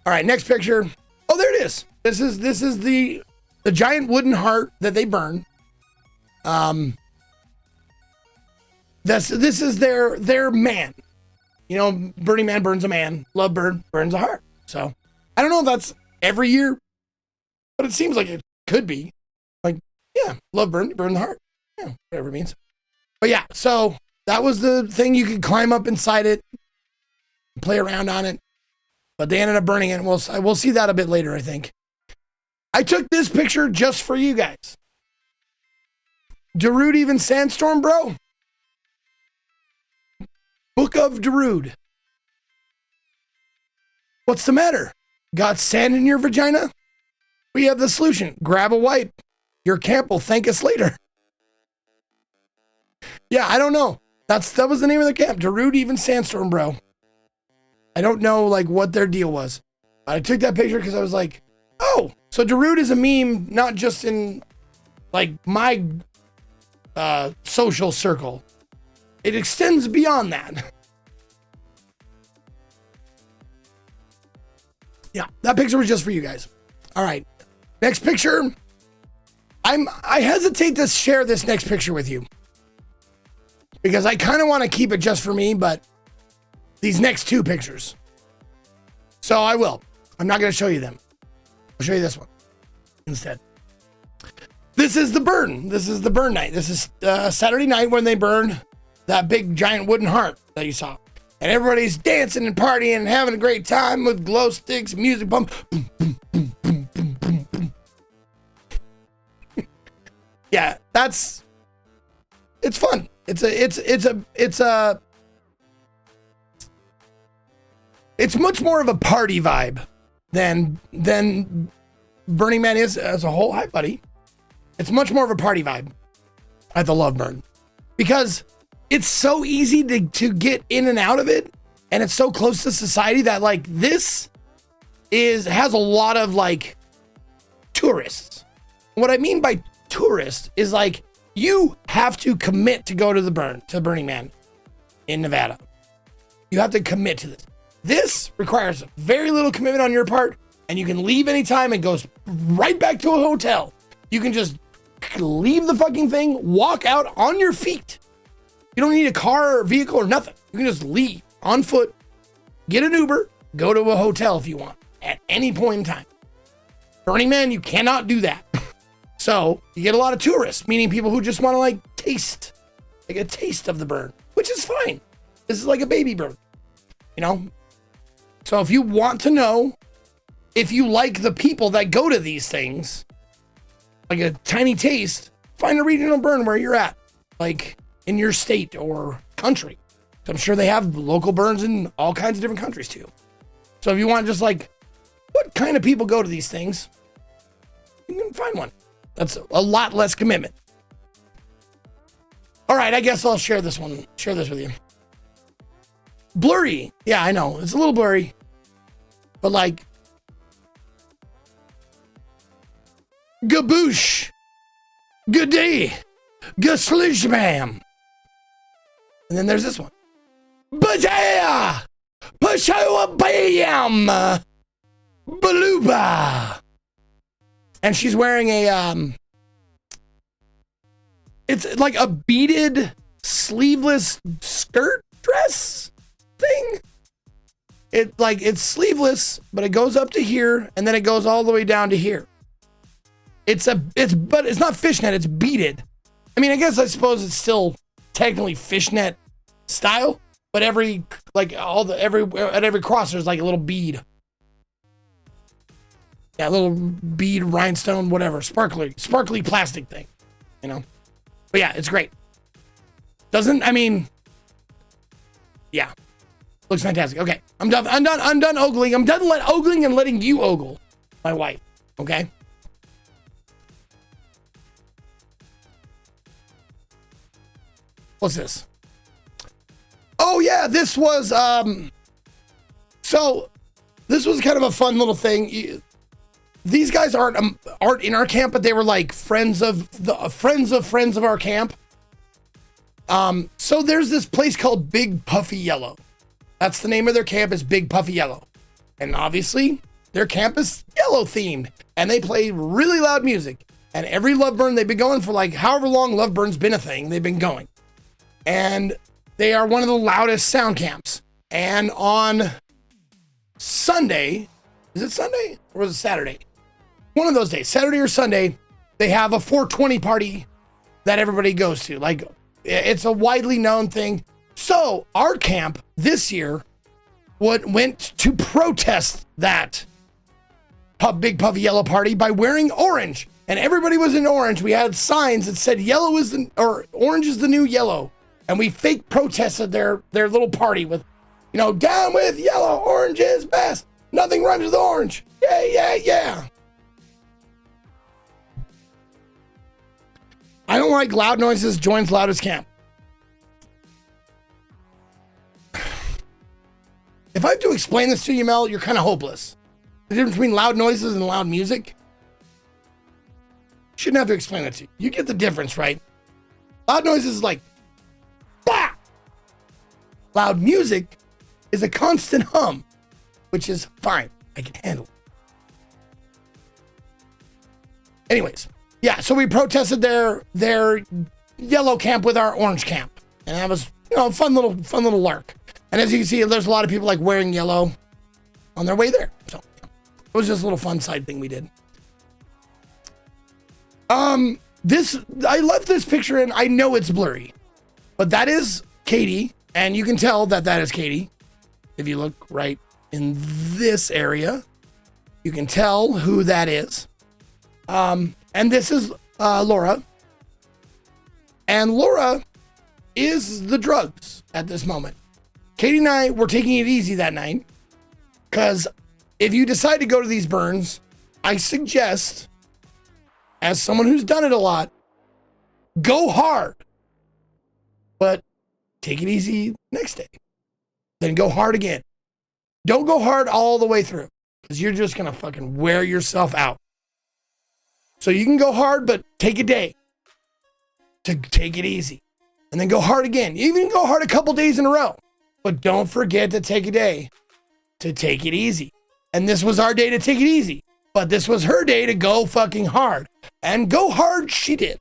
A: All right, next picture. Oh, there it is. This is the giant wooden heart that they burn. This is their man. You know, Burning Man burns a man. Lovebird burns a heart. So I don't know if that's every year, but it seems like it could be. Like, yeah, Lovebird burn the heart. Yeah, whatever it means. But yeah, so that was the thing. You could climb up inside it, play around on it. But they ended up burning it, and we'll see that a bit later, I think. I took this picture just for you guys. Darude even sandstorm, bro? Book of Darude. What's the matter? Got sand in your vagina? We have the solution. Grab a wipe. Your camp will thank us later. Yeah, I don't know. That was the name of the camp. Darude even sandstorm, bro. I don't know like what their deal was. I took that picture because I was like, oh, so Darude is a meme, not just in like my social circle. It extends beyond that. Yeah, that picture was just for you guys. All right, next picture. I hesitate to share this next picture with you because I kind of want to keep it just for me, but these next two pictures. So I will. I'm not going to show you them. I'll show you this one instead. This is the burn. This is the burn night. This is Saturday night when they burn that big giant wooden heart that you saw. And everybody's dancing and partying and having a great time with glow sticks, music bump. Boom, boom, boom, boom, boom, boom, boom. Yeah, it's fun. It's much more of a party vibe than Burning Man is as a whole. Hi, buddy. It's much more of a party vibe at the Love Burn because it's so easy to get in and out of it, and it's so close to society that like this has a lot of like tourists. What I mean by tourist is like you have to commit to go to Burning Man in Nevada. You have to commit to this. This requires very little commitment on your part, and you can leave anytime and goes right back to a hotel. You can just leave the fucking thing, walk out on your feet. You don't need a car or vehicle or nothing. You can just leave on foot, get an Uber, go to a hotel if you want at any point in time. Burning Man, you cannot do that. So you get a lot of tourists, meaning people who just want to like taste, like a taste of the burn, which is fine. This is like a baby burn, you know? So if you want to know if you like the people that go to these things, like a tiny taste, find a regional burn where you're at, like in your state or country. I'm sure they have local burns in all kinds of different countries too. So if you want just like, what kind of people go to these things, you can find one. That's a lot less commitment. All right, I guess I'll share this with you. Blurry. Yeah, I know. It's a little blurry. But like, Gaboosh. Good day. Gaslishbam. And then there's this one. Bajaya. Pashoa Bam. Baluba. And she's wearing a, it's like a beaded sleeveless skirt dress thing. It's sleeveless, but it goes up to here and then it goes all the way down to here. But it's not fishnet, it's beaded. I mean, I suppose it's still technically fishnet style, but at every cross there's like a little bead. Yeah, little bead, rhinestone, whatever, sparkly plastic thing, you know. But yeah, it's great. Yeah, looks fantastic. Okay, I'm done ogling. I'm done ogling and letting you ogle my wife. Okay. What's this? Oh yeah, this was so this was kind of a fun little thing. These guys aren't in our camp, but they were like friends of our camp. So there's this place called Big Puffy Yellow. That's the name of their camp, is Big Puffy Yellow. And obviously their camp is yellow themed, and they play really loud music. And every Love Burn, they've been going for like however long Love Burn's been a thing, they've been going. And they are one of the loudest sound camps. And on Sunday, is it Sunday or was it Saturday? One of those days, Saturday or Sunday, they have a 420 party that everybody goes to. Like, it's a widely known thing. So our camp this year went to protest that Big Puffy Yellow party by wearing orange. And everybody was in orange. We had signs that said orange is the new yellow. And we fake protested their little party with, you know, down with yellow, orange is best. Nothing rhymes with orange. Yeah, yeah, yeah. I don't like loud noises, joins loudest camp. If I have to explain this to you, Mel, you're kind of hopeless. The difference between loud noises and loud music. Shouldn't have to explain it to you. You get the difference, right? Loud noises is like, bah! Loud music is a constant hum, which is fine. I can handle it. Anyways. Yeah, so we protested their yellow camp with our orange camp. And that was, you know, a fun little lark. And as you can see, there's a lot of people like wearing yellow on their way there. So it was just a little fun side thing we did. I left this picture in, I know it's blurry, but that is Katie. And you can tell that is Katie. If you look right in this area, you can tell who that is. And this is Laura. And Laura is the drugs at this moment. Katie and I were taking it easy that night, because if you decide to go to these burns, I suggest, as someone who's done it a lot, go hard, but take it easy next day. Then go hard again. Don't go hard all the way through, because you're just going to fucking wear yourself out. So you can go hard, but take a day to take it easy. And then go hard again. You even go hard a couple days in a row. But don't forget to take a day to take it easy. And this was our day to take it easy. But this was her day to go fucking hard. And go hard she did.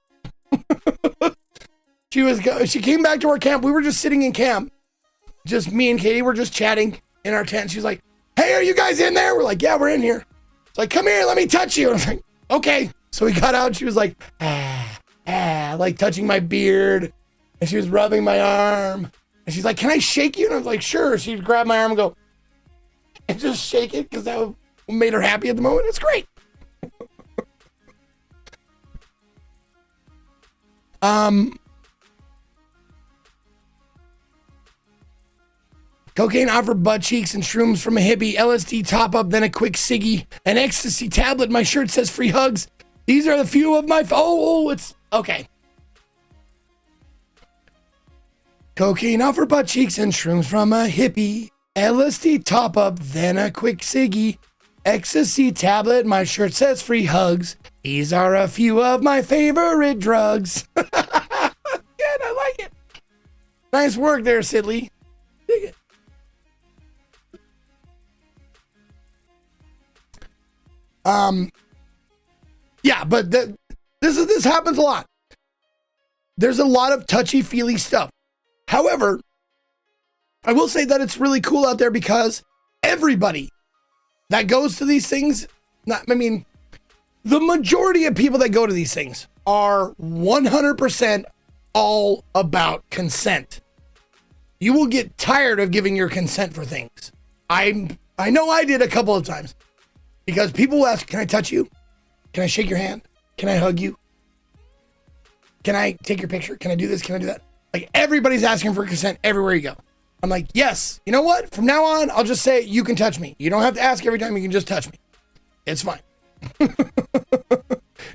A: She came back to our camp. We were just sitting in camp. Just me and Katie were just chatting in our tent. She was like, hey, are you guys in there? We're like, yeah, we're in here. It's like, come here, let me touch you. And I was like, okay. So we got out, she was like, like touching my beard, and she was rubbing my arm, and she's like, can I shake you? And I was like, sure. She'd grab my arm and go, and just shake it, because that made her happy at the moment. It's great. Cocaine offered butt cheeks and shrooms from a hippie, LSD top up, then a quick ciggy, an ecstasy tablet. My shirt says free hugs. These are the few of my, it's, okay. Cocaine offered butt cheeks and shrooms from a hippie, LSD top up, then a quick ciggy, ecstasy tablet. My shirt says free hugs. These are a few of my favorite drugs. Good, I like it. Nice work there, Sidley. Dig it. Yeah, but this happens a lot. There's a lot of touchy-feely stuff. However, I will say that it's really cool out there, because everybody that goes to these things, the majority of people that go to these things are 100% all about consent. you will get tired of giving your consent for things. I know I did a couple of times because people will ask, can I touch you? Can I shake your hand? Can I hug you? Can I take your picture? Can I do this? Can I do that? Like everybody's asking for consent everywhere you go. I'm like, yes, you know what? From now on, I'll just say you can touch me. You don't have to ask every time, you can just touch me. It's fine.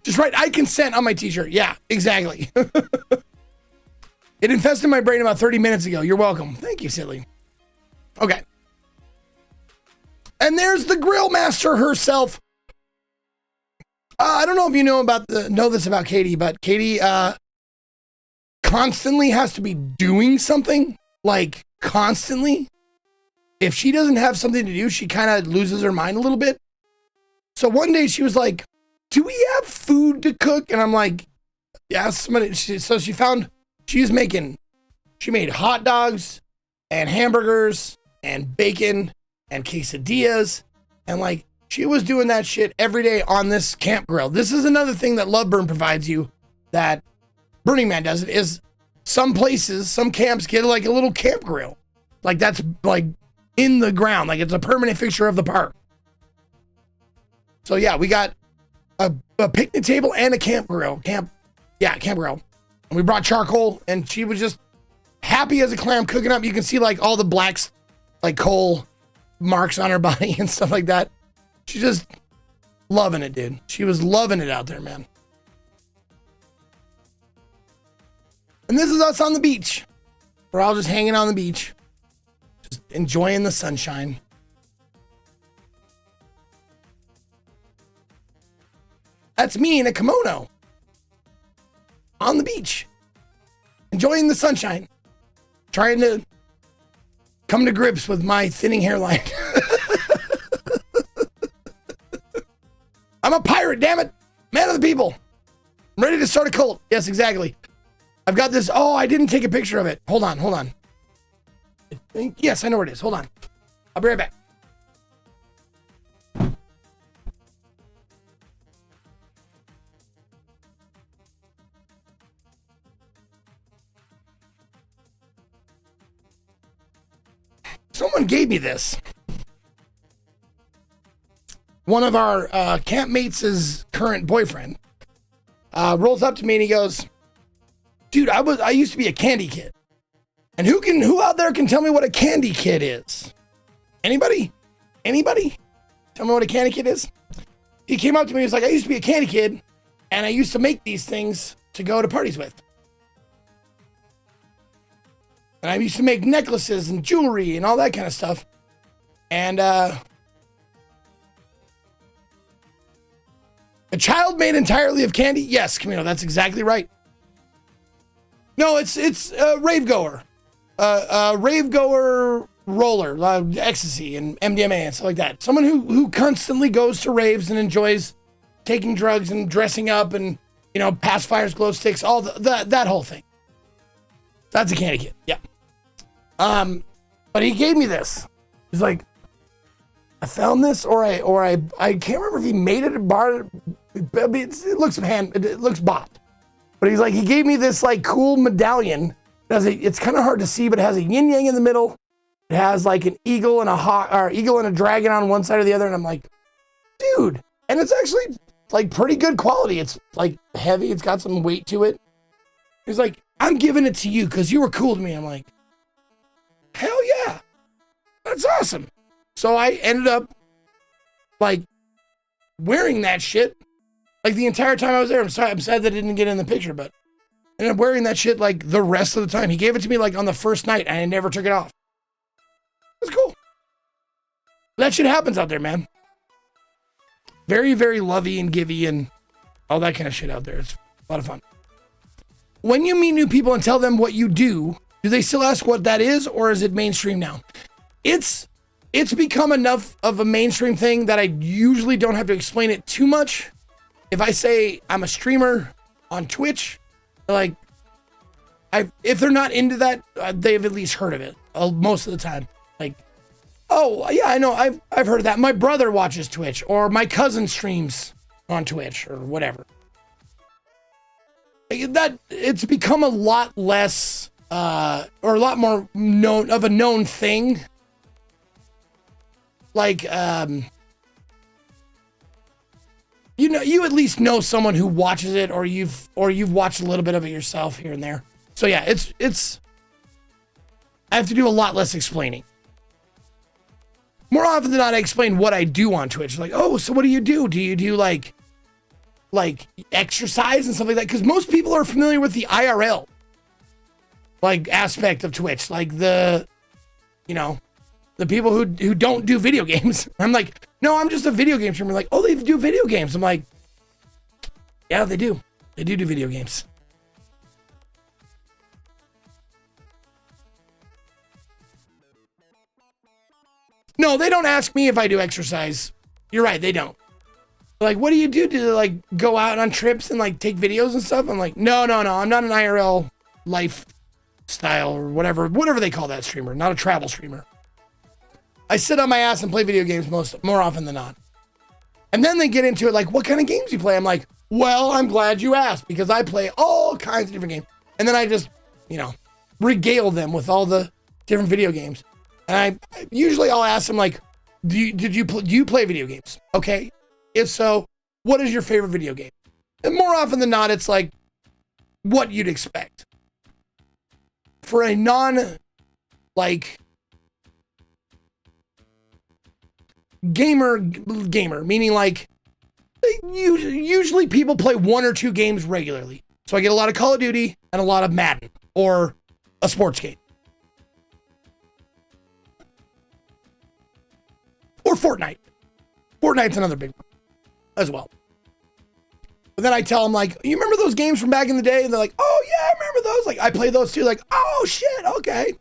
A: Just write, I consent on my t-shirt. Yeah, exactly. It infested my brain about 30 minutes ago. You're welcome. Thank you, silly. Okay. And there's the grill master herself. I don't know if you know this about Katie, but Katie constantly has to be doing something, like constantly. If she doesn't have something to do, she kind of loses her mind a little bit. So one day she was like, do we have food to cook? And I'm like, yeah, somebody. She made hot dogs and hamburgers and bacon and quesadillas. And like, she was doing that shit every day on this camp grill. This is another thing that Love Burn provides you that Burning Man doesn't, is some places, some camps get like a little camp grill. Like that's like in the ground. Like it's a permanent fixture of the park. So yeah, we got a picnic table and a camp grill. Camp grill. And we brought charcoal and she was just happy as a clam cooking up. You can see like all the black like coal marks on her body and stuff like that. She's just loving it, dude. She was loving it out there, man. And this is us on the beach. We're all just hanging on the beach, just enjoying the sunshine. That's me in a kimono on the beach, enjoying the sunshine, trying to come to grips with my thinning hairline. I'm a pirate, damn it. Man of the people. I'm ready to start a cult. Yes, exactly. I've got this. Oh, I didn't take a picture of it. Hold on. Yes, I know where it is. Hold on. I'll be right back. Someone gave me this. One of our campmates' current boyfriend rolls up to me and he goes, dude, I used to be a candy kid. And who out there can tell me what a candy kid is? Anybody? Tell me what a candy kid is? He came up to me, he was like, I used to be a candy kid and I used to make these things to go to parties with. And I used to make necklaces and jewelry and all that kind of stuff. And a child made entirely of candy? Yes, Camino, that's exactly right. No, it's a rave goer. Rave goer roller, ecstasy and MDMA and stuff like that. Someone who constantly goes to raves and enjoys taking drugs and dressing up and, pacifiers, glow sticks, all that whole thing. That's a candy kid, yeah. But he gave me this. He's like, I found this, or I can't remember if he made it or borrowed it. It looks bought. But he's like, he gave me this like cool medallion. It's kind of hard to see, but it has a yin yang in the middle. It has like an eagle and a dragon on one side or the other. And I'm like, dude, and it's actually like pretty good quality. It's like heavy. It's got some weight to it. He's like, I'm giving it to you because you were cool to me. I'm like, hell yeah, that's awesome. So I ended up like wearing that shit like the entire time I was there. I'm sad that it didn't get in the picture, but I ended up wearing that shit like the rest of the time. He gave it to me like on the first night and I never took it off. It's cool. That shit happens out there, man. Very, very lovey and givey and all that kind of shit out there. It's a lot of fun. When you meet new people and tell them what you do they still ask what that is, or is it mainstream now? It's become enough of a mainstream thing that I usually don't have to explain it too much. If I say I'm a streamer on Twitch, like, if they're not into that, they've at least heard of it most of the time. Like, oh yeah, I know, I've heard of that. My brother watches Twitch, or my cousin streams on Twitch, or whatever. That it's become a lot less or a lot more known of a known thing. Like, you know, you at least know someone who watches it, or you've watched a little bit of it yourself here and there. So yeah, it's I have to do a lot less explaining. More often than not, I explain what I do on Twitch. Like, oh, so what do you do? Do you do like exercise and stuff like that? Because most people are familiar with the IRL like aspect of Twitch, like the people who don't do video games. I'm like, no, I'm just a video game streamer. Like, oh, they do video games. I'm like, yeah, they do. They do video games. No, they don't ask me if I do exercise. You're right, they don't. Like, what do you do to like go out on trips and like take videos and stuff? I'm like, no, I'm not an IRL lifestyle or whatever they call that streamer, not a travel streamer. I sit on my ass and play video games more often than not. And then they get into it like, what kind of games you play? I'm like, well, I'm glad you asked because I play all kinds of different games. And then I just, regale them with all the different video games. And I'll ask them like, do you play video games? Okay. If so, what is your favorite video game? And more often than not, it's like what you'd expect. For a gamer, meaning like usually people play 1 or 2 games regularly. So I get a lot of Call of Duty and a lot of Madden or a sports game. Or Fortnite. Fortnite's another big one as well. But then I tell them like, you remember those games from back in the day? And they're like, oh yeah, I remember those. Like I play those too. Like, oh shit, okay.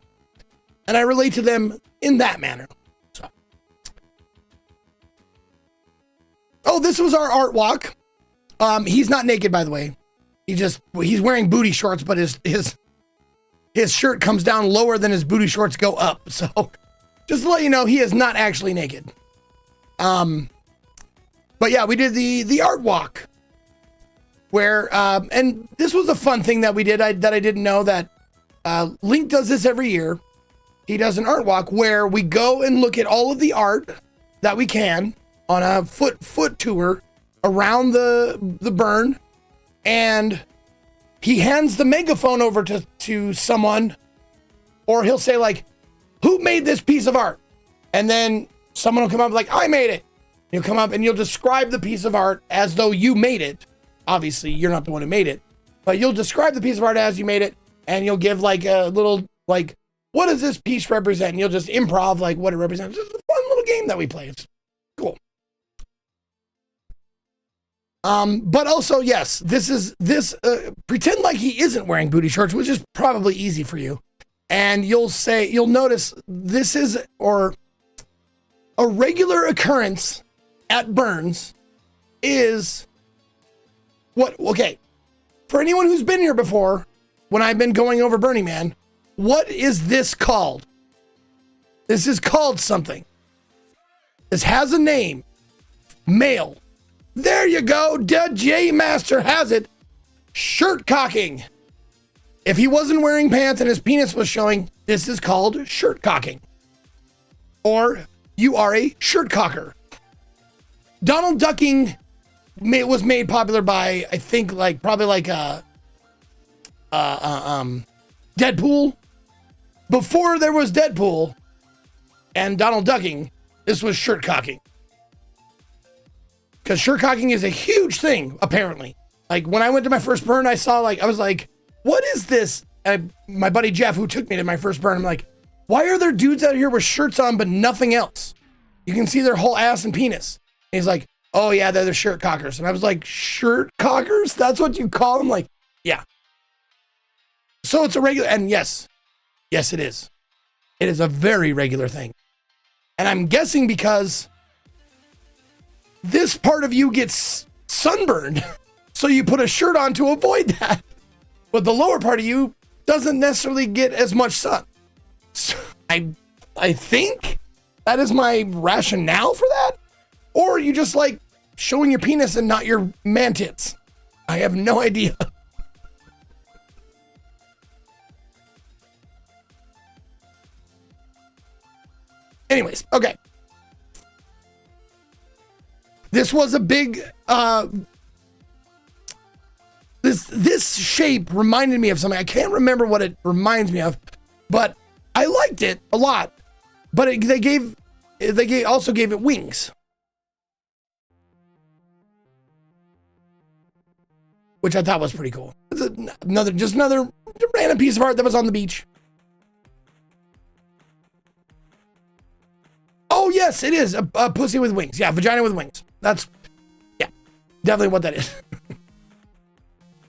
A: And I relate to them in that manner. So. Oh, this was our art walk. He's not naked, by the way. He's wearing booty shorts, but his shirt comes down lower than his booty shorts go up. So just to let you know, he is not actually naked. But yeah, we did the art walk where, and this was a fun thing that we did that I didn't know that, Link does this every year. He does an art walk where we go and look at all of the art that we can on a foot tour around the burn. And he hands the megaphone over to someone, or he'll say like, who made this piece of art? And then someone will come up like, I made it. You'll come up and you'll describe the piece of art as though you made it. Obviously, you're not the one who made it, but you'll describe the piece of art as you made it, and you'll give like a little, like, what does this piece represent? And you'll just improv like what it represents. It's just a fun little game that we play. It's cool. But also, yes, pretend like he isn't wearing booty shorts, which is probably easy for you. And you'll notice this is, or a regular occurrence at Burns is what, okay, for anyone who's been here before, when I've been going over Burning Man, what is this called? This is called something. This has a name. Male. There you go. The J Master has it. Shirt cocking. If he wasn't wearing pants and his penis was showing, this is called shirt cocking. Or you are a shirt cocker. Donald ducking was made popular by, I think, Deadpool. Before there was Deadpool and Donald ducking, this was shirt cocking. Because shirt cocking is a huge thing, apparently. Like when I went to my first burn, I was like, what is this? And my buddy Jeff, who took me to my first burn, I'm like, why are there dudes out here with shirts on but nothing else? You can see their whole ass and penis. And he's like, oh yeah, they're the shirt cockers. And I was like, shirt cockers? That's what you call them? Like, yeah. So it's a regular, and yes, it is. It is a very regular thing. And I'm guessing because this part of you gets sunburned, so you put a shirt on to avoid that. But the lower part of you doesn't necessarily get as much sun. So I think that is my rationale for that. Or you just like showing your penis and not your man tits. I have no idea. Anyways, okay. This was a big, this shape reminded me of something. I can't remember what it reminds me of, but I liked it a lot. But they also gave it wings, which I thought was pretty cool. It's another random piece of art that was on the beach. Oh yes, it is a pussy with wings. Yeah, vagina with wings. That's, yeah, definitely what that is.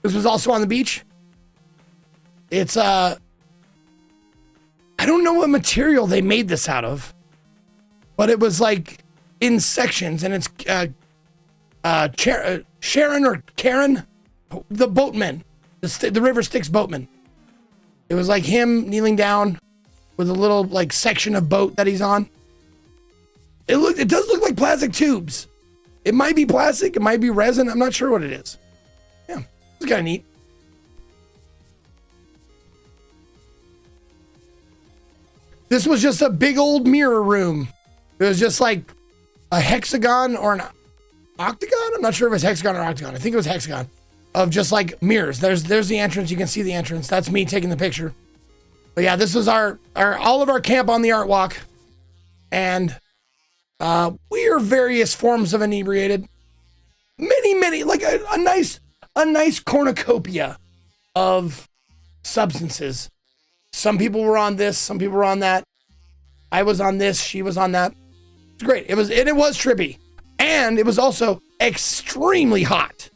A: This was also on the beach. It's I don't know what material they made this out of, but it was like in sections, and it's Sharon or Karen, the boatman, the River Styx boatman. It was like him kneeling down with a little like section of boat that he's on. It does look like plastic tubes. It might be plastic, it might be resin. I'm not sure what it is. Yeah, it's kind of neat. This was just a big old mirror room. It was just like a hexagon or an octagon. I'm not sure if it's hexagon or octagon. I think it was hexagon of just like mirrors. There's the entrance. You can see the entrance. That's me taking the picture. But yeah, this was our all of our camp on the art walk. And we are various forms of inebriated. Many, like a nice cornucopia of substances. Some people were on this, some people were on that. I was on this, she was on that. It's great. It was trippy. And it was also extremely hot.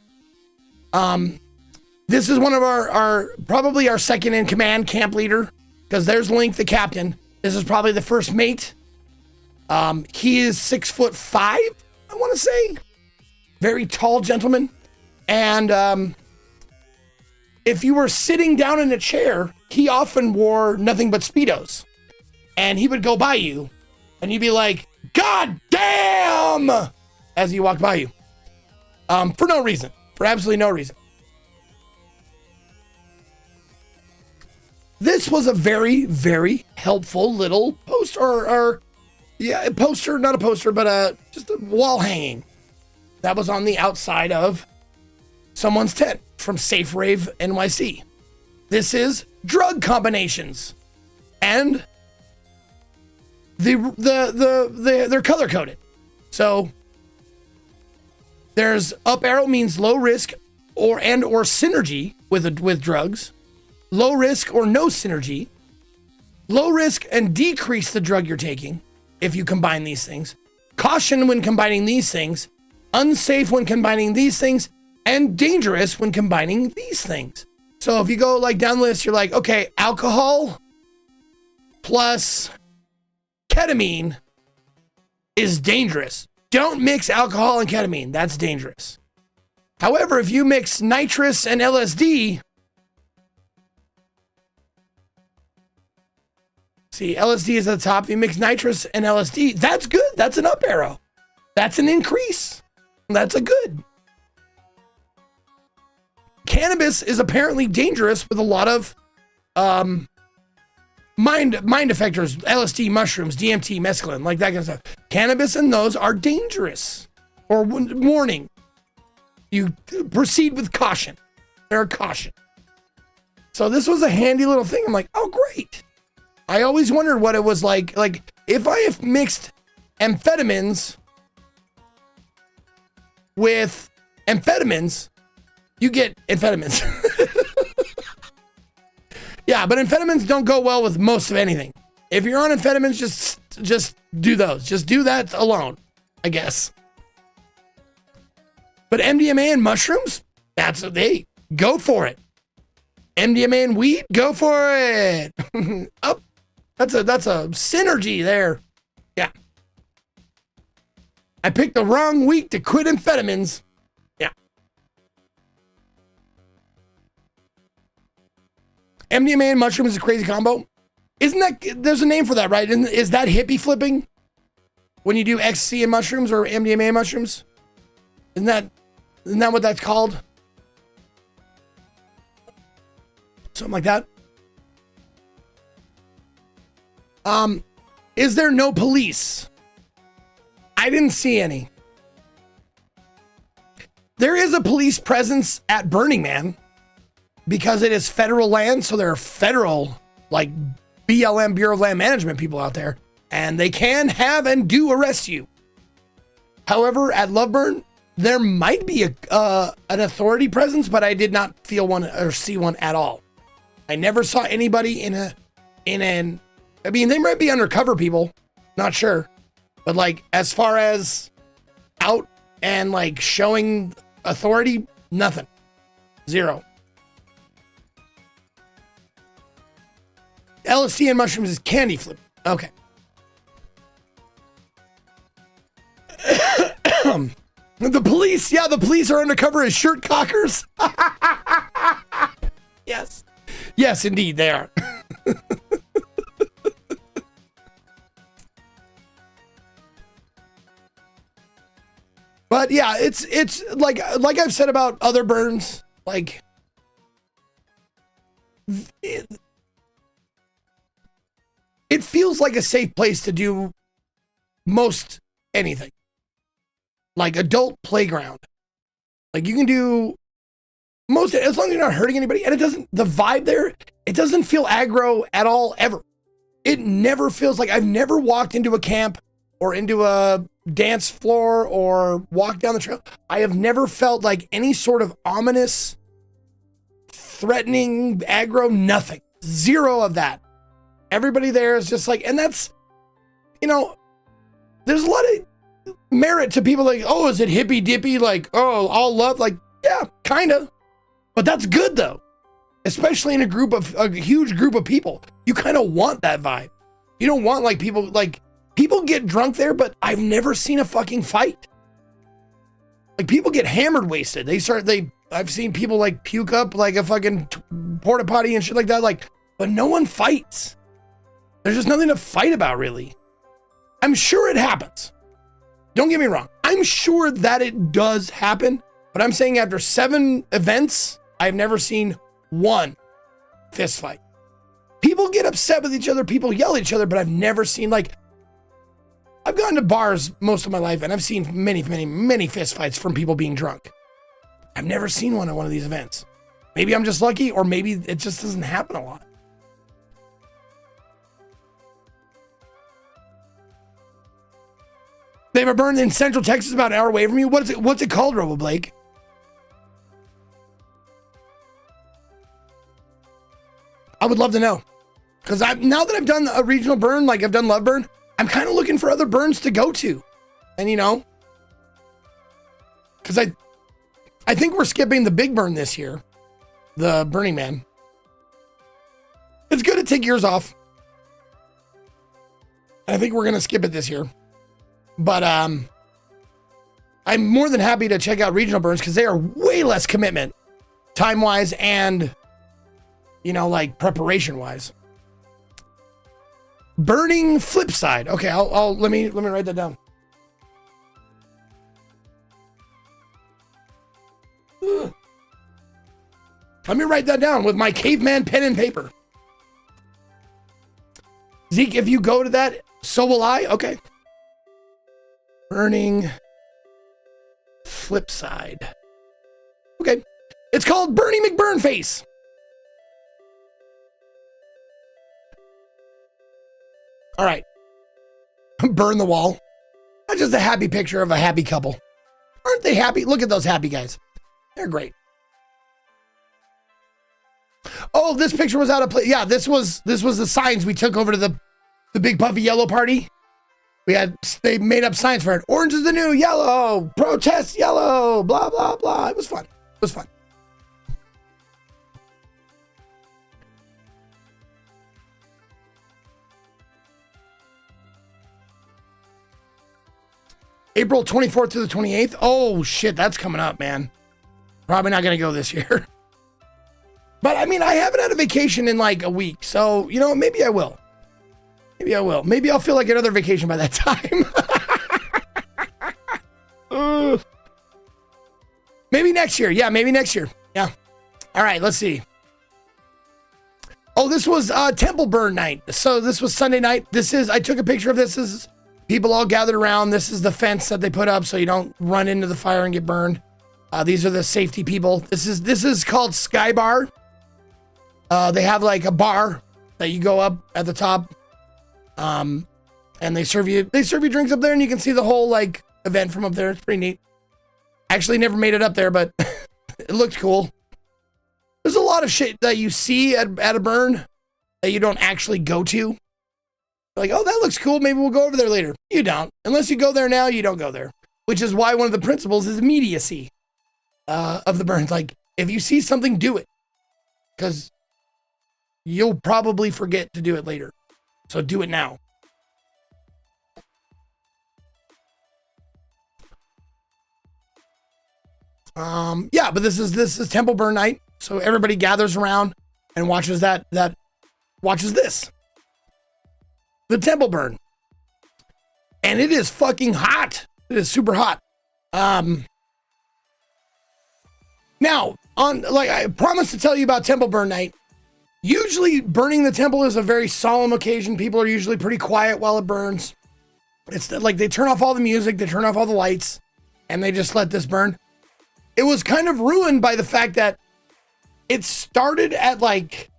A: This is one of our probably our second in command camp leader, because there's Link, the captain. This is probably the first mate. He is 6'5", I want to say. Very tall gentleman. And if you were sitting down in a chair, he often wore nothing but Speedos. And he would go by you, and you'd be like, God damn! As he walked by you. For no reason. For absolutely no reason. This was a very, very helpful little poster, yeah, poster, not a poster, but just a wall hanging that was on the outside of someone's tent from Safe Rave NYC. This is drug combinations, and they're color coded. So there's up arrow means low risk or synergy with drugs, low risk or no synergy, low risk and decrease the drug you're taking if you combine these things, caution when combining these things, unsafe when combining these things, and dangerous when combining these things. So if you go like down the list, you're like, okay, alcohol plus ketamine is dangerous. Don't mix alcohol and ketamine. That's dangerous. However, if you mix nitrous and LSD, see, LSD is at the top. If you mix nitrous and LSD, that's good. That's an up arrow. That's an increase. That's a good. Cannabis is apparently dangerous with a lot of mind effectors, LSD, mushrooms, DMT, mescaline, like that kind of stuff. Cannabis and those are dangerous. Or warning. You proceed with caution. They're a caution. So this was a handy little thing. I'm like, oh, great. I always wondered what it was like if I have mixed amphetamines with amphetamines, you get amphetamines. Yeah, but amphetamines don't go well with most of anything. If you're on amphetamines, just do those. Just do that alone, I guess. But MDMA and mushrooms, go for it. MDMA and weed, go for it. Up. That's a synergy there. Yeah. I picked the wrong week to quit amphetamines. Yeah. MDMA and mushrooms is a crazy combo. Isn't that, there's a name for that, right? Is that hippie flipping? When you do ecstasy and mushrooms or MDMA and mushrooms? Isn't that what that's called? Something like that. Is there no police? I didn't see any. There is a police presence at Burning Man because it is federal land. So there are federal, like BLM, Bureau of Land Management people out there, and they can have and do arrest you. However, at Loveburn, there might be an authority presence, but I did not feel one or see one at all. I never saw anybody I mean, they might be undercover people, not sure. But like, as far as out and like showing authority, nothing. Zero. LSD and mushrooms is candy flip. Okay. The police, yeah, the police are undercover as shirt cockers. Yes. Yes, indeed, they are. But yeah, it's like I've said about other burns, like it feels like a safe place to do most anything. Like adult playground. Like you can do most, as long as you're not hurting anybody, and the vibe there, it doesn't feel aggro at all, ever. It never feels like, I've never walked into a camp or into a dance floor or walked down the trail. I have never felt like any sort of ominous, threatening, aggro, nothing. Zero of that. Everybody there is just like, and that's, there's a lot of merit to people like, oh, is it hippy dippy? Like, oh, all love. Like, yeah, kind of. But that's good though. Especially in a huge group of people. You kind of want that vibe. You don't want like people get drunk there, but I've never seen a fucking fight. Like people get hammered wasted. I've seen people like puke up like a fucking porta potty and shit like that. Like, but no one fights. There's just nothing to fight about really. I'm sure it happens. Don't get me wrong. I'm sure that it does happen, but I'm saying after 7 events, I've never seen one fist fight. People get upset with each other. People yell at each other, but I've never seen I've gone to bars most of my life and I've seen many, many, many fist fights from people being drunk. I've never seen one at one of these events. Maybe I'm just lucky, or maybe it just doesn't happen a lot. They have a burn in Central Texas about an hour away from you. What's it called, Robo Blake? I would love to know. Because now that I've done a regional burn, like I've done Love Burn, I'm kind of looking for other burns to go to. And because I think we're skipping the big burn this year, the Burning Man. It's good to take yours off. I think we're going to skip it this year. But I'm more than happy to check out regional burns because they are way less commitment, time-wise and, preparation-wise. Burning flip side. Okay, let me write that down. Ugh. Let me write that down with my caveman pen and paper. Zeke, if you go to that, so will I. Okay. Burning flip side. Okay. It's called Bernie McBurnface. All right. Burn the wall. That's just a happy picture of a happy couple. Aren't they happy? Look at those happy guys. They're great. Oh, this picture was out of place. Yeah, this was the signs we took over to the big puffy yellow party. They made up signs for it. Orange is the new yellow. Protest yellow. Blah, blah, blah. It was fun. It was fun. April 24th to the 28th. Oh, shit. That's coming up, man. Probably not going to go this year. But, I mean, I haven't had a vacation in like a week. So, maybe I will. Maybe I will. Maybe I'll feel like another vacation by that time. Maybe next year. Yeah, maybe next year. Yeah. All right, let's see. Oh, this was temple burn night. So this was Sunday night. I took a picture of this. This is people all gathered around. This is the fence that they put up so you don't run into the fire and get burned. These are the safety people. This is called Sky Bar. They have like a bar that you go up at the top. And they serve you drinks up there, and you can see the whole like event from up there. It's pretty neat. Actually never made it up there, but it looked cool. There's a lot of shit that you see at a burn that you don't actually go to. Like, oh, that looks cool. Maybe we'll go over there later. You don't. Unless you go there now, you don't go there. Which is why one of the principles is immediacy of the burns. Like, if you see something, do it. Because you'll probably forget to do it later. So do it now. Yeah, but this is temple burn night. So everybody gathers around and watches watches this. The temple burn. And it is fucking hot. It is super hot. Now, I promised to tell you about temple burn night. Usually burning the temple is a very solemn occasion. People are usually pretty quiet while it burns. It's like they turn off all the music, they turn off all the lights, and they just let this burn. It was kind of ruined by the fact that it started at like,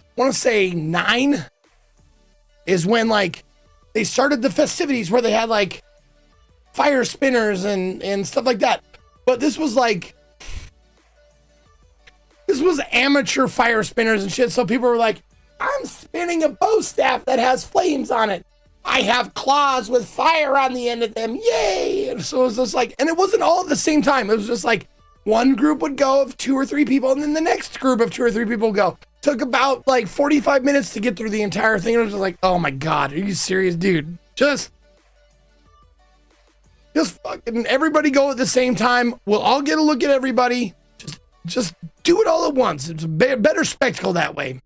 A: I want to say 9 is when like they started the festivities where they had like fire spinners and stuff like that. But this was amateur fire spinners and shit. So people were like, I'm spinning a bow staff that has flames on it. I have claws with fire on the end of them. Yay. And so it was just like, and it wasn't all at the same time. It was just like one group would go of 2 or 3 people, and then the next group of 2 or 3 people would go. Took about like 45 minutes to get through the entire thing. It was just like, oh my God, are you serious, dude? Just fucking everybody go at the same time. We'll all get a look at everybody. Just do it all at once. It's a better spectacle that way.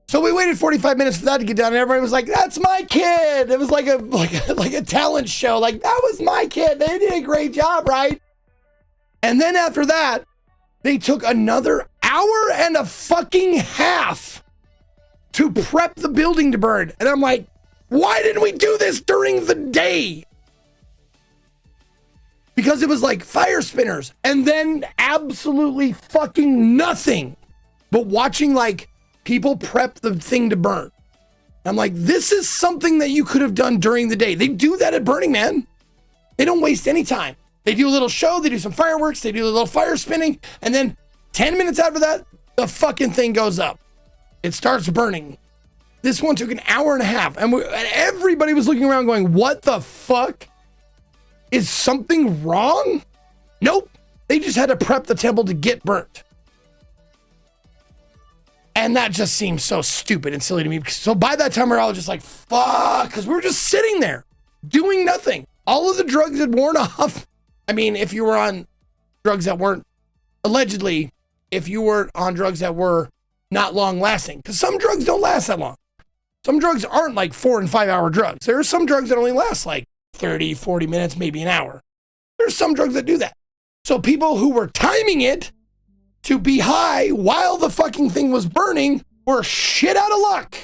A: So we waited 45 minutes for that to get done, and everybody was like, that's my kid. It was like a talent show. Like, that was my kid. They did a great job, right? And then after that, they took another hour and a fucking half to prep the building to burn. And I'm like, why didn't we do this during the day? Because it was like fire spinners and then absolutely fucking nothing but watching like people prep the thing to burn. I'm like, this is something that you could have done during the day. They do that at Burning Man. They don't waste any time. They do a little show, they do some fireworks, they do a little fire spinning, and then 10 minutes after that, the fucking thing goes up. It starts burning. This one took an hour and a half, and everybody was looking around going, what the fuck? Is something wrong? Nope. They just had to prep the temple to get burnt. And that just seems so stupid and silly to me. So by that time, we're all just like, fuck, because we were just sitting there doing nothing. All of the drugs had worn off. I mean, if you were on drugs that weren't, allegedly, if you were on drugs that were not long lasting, because some drugs don't last that long. Some drugs aren't like 4 and 5 hour drugs. There are some drugs that only last like 30, 40 minutes, maybe an hour. There's some drugs that do that. So people who were timing it to be high while the fucking thing was burning were shit out of luck,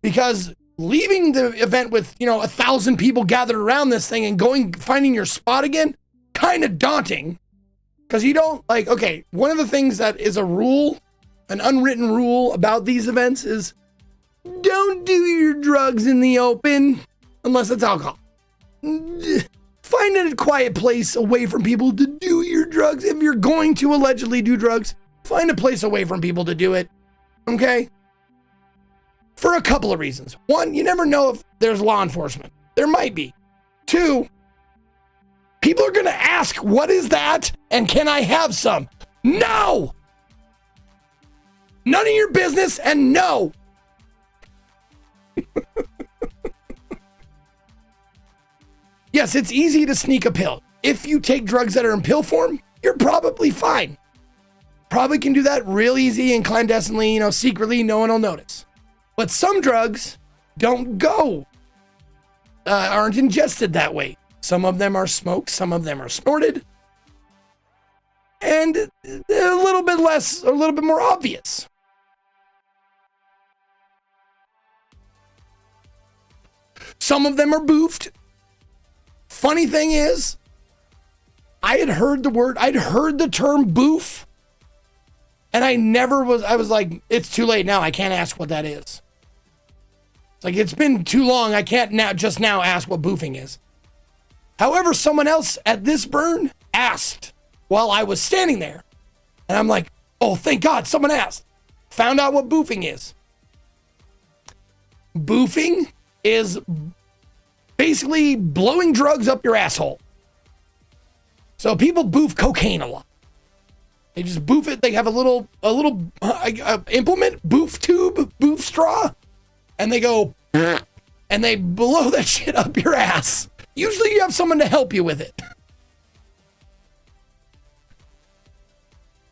A: because leaving the event with, 1,000 people gathered around this thing and finding your spot again, kind of daunting, because you don't like, okay, one of the things that is a rule, an unwritten rule about these events is don't do your drugs in the open unless it's alcohol. Find a quiet place away from people to do your drugs. If you're going to allegedly do drugs, find a place away from people to do it. Okay? For a couple of reasons. 1, you never know if there's law enforcement. There might be. 2, people are going to ask, what is that? And can I have some? No! None of your business, and no. Yes, it's easy to sneak a pill. If you take drugs that are in pill form, you're probably fine. Probably can do that real easy and clandestinely, secretly, no one will notice. But some drugs don't aren't ingested that way. Some of them are smoked, some of them are snorted. and a little bit less, or a little bit more obvious. Some of them are boofed. Funny thing is, I'd heard the term boof, and I was like, it's too late now. I can't ask what that is. It's like, it's been too long. I can't just now ask what boofing is. However, someone else at this burn asked while I was standing there. And I'm like, oh, thank God someone asked. Found out what boofing is. Boofing is basically blowing drugs up your asshole. So people boof cocaine a lot. They just boof it. They have a little implement, boof tube, boof straw, and they go, and they blow that shit up your ass. Usually you have someone to help you with it.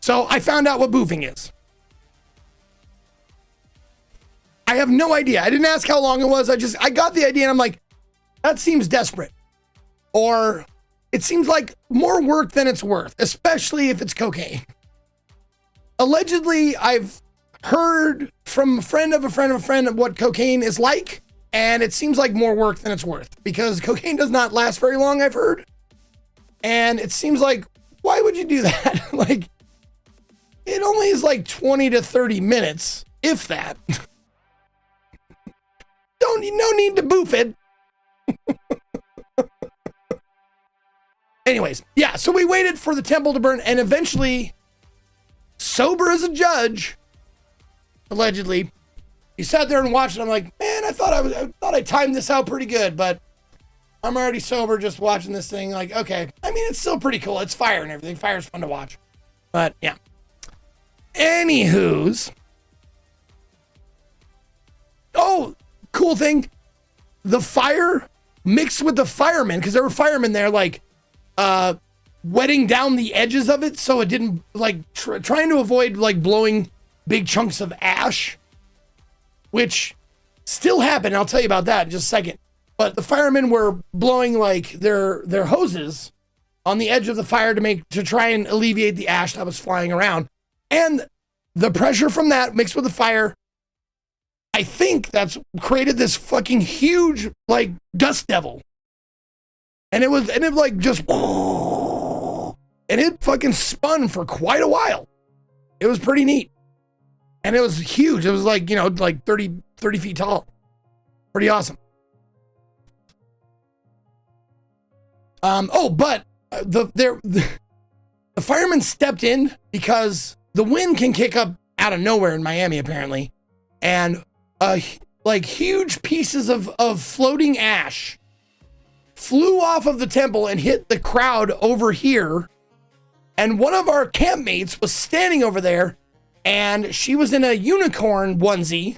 A: So I found out what boofing is. I have no idea. I didn't ask how long it was. I got the idea and I'm like, that seems desperate. Or it seems like more work than it's worth, especially if it's cocaine. Allegedly, I've heard from a friend of a friend of a friend of what cocaine is like, and it seems like more work than it's worth because cocaine does not last very long, I've heard. And it seems like, why would you do that? Like, it only is like 20 to 30 minutes, if that. No need to boof it. Anyways, yeah, so we waited for the temple to burn, and eventually, sober as a judge, allegedly, he sat there and watched it. I'm like, man, I thought I timed this out pretty good, but I'm already sober just watching this thing. Like, okay, I mean, it's still pretty cool. It's fire and everything. Fire's fun to watch, but yeah. Anywho's, oh, cool thing, the fire mixed with the firemen, because there were firemen there, like, wetting down the edges of it so it didn't, like, trying to avoid, like, blowing big chunks of ash, which still happened. I'll tell you about that in just a second. But the firemen were blowing, like, their hoses on the edge of the fire to try and alleviate the ash that was flying around. And the pressure from that mixed with the fire, I think that's created this fucking huge, like, dust devil. And it like just, and it fucking spun for quite a while. It was pretty neat. And it was huge. It was like, like 30 feet tall. Pretty awesome. But the firemen stepped in because the wind can kick up out of nowhere in Miami, apparently. And like huge pieces of floating ash flew off of the temple and hit the crowd over here. And one of our campmates was standing over there, and she was in a unicorn onesie.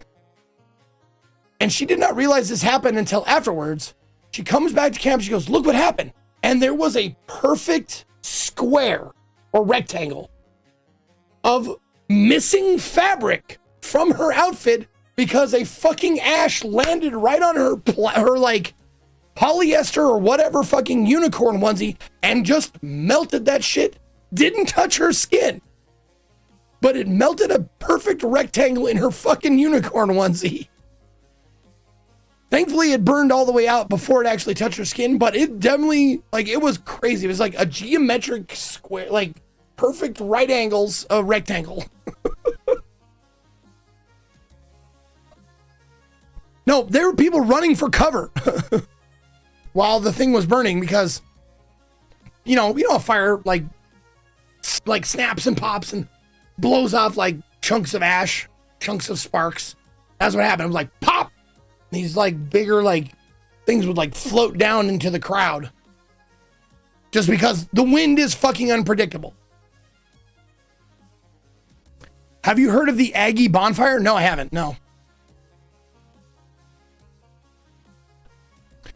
A: And she did not realize this happened until afterwards. She comes back to camp. She goes, look what happened. And there was a perfect square or rectangle of missing fabric from her outfit because a fucking ash landed right on her like polyester or whatever fucking unicorn onesie and just melted that shit. Didn't touch her skin, but it melted a perfect rectangle in her fucking unicorn onesie. Thankfully, it burned all the way out before it actually touched her skin, but it definitely, like, it was crazy. It was like a geometric square, like perfect right angles, a rectangle. No, there were people running for cover while the thing was burning because, a fire like snaps and pops and blows off like chunks of ash, chunks of sparks. That's what happened. It was like pop. These like bigger like things would like float down into the crowd just because the wind is fucking unpredictable. Have you heard of the Aggie bonfire? No, I haven't. No.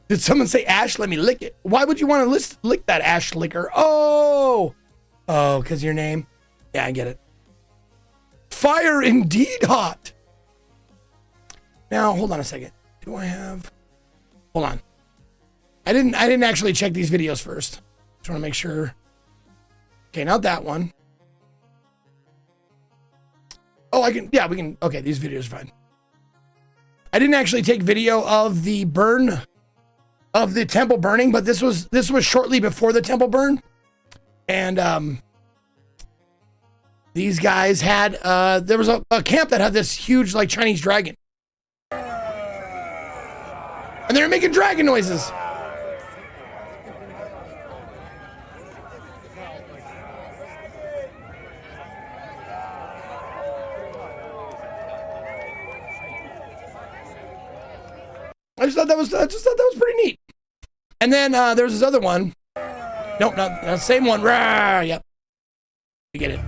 A: Did someone say ash? Let me lick it. Why would you want to lick that ash liquor? Oh, because your name. Yeah, I get it. Fire indeed hot. Now, hold on a second. Do I have? Hold on. I didn't actually check these videos first. Just want to make sure. Okay, not that one. Oh, I can, yeah, we can, okay, these videos are fine. I didn't actually take video of the burn, of the temple burning, but this was shortly before the temple burn. And these guys had, there was a camp that had this huge, like, Chinese dragon. And they were making dragon noises. I just thought that was pretty neat. And then there's this other one. Nope, not the same one. Rawr, yep. You get it.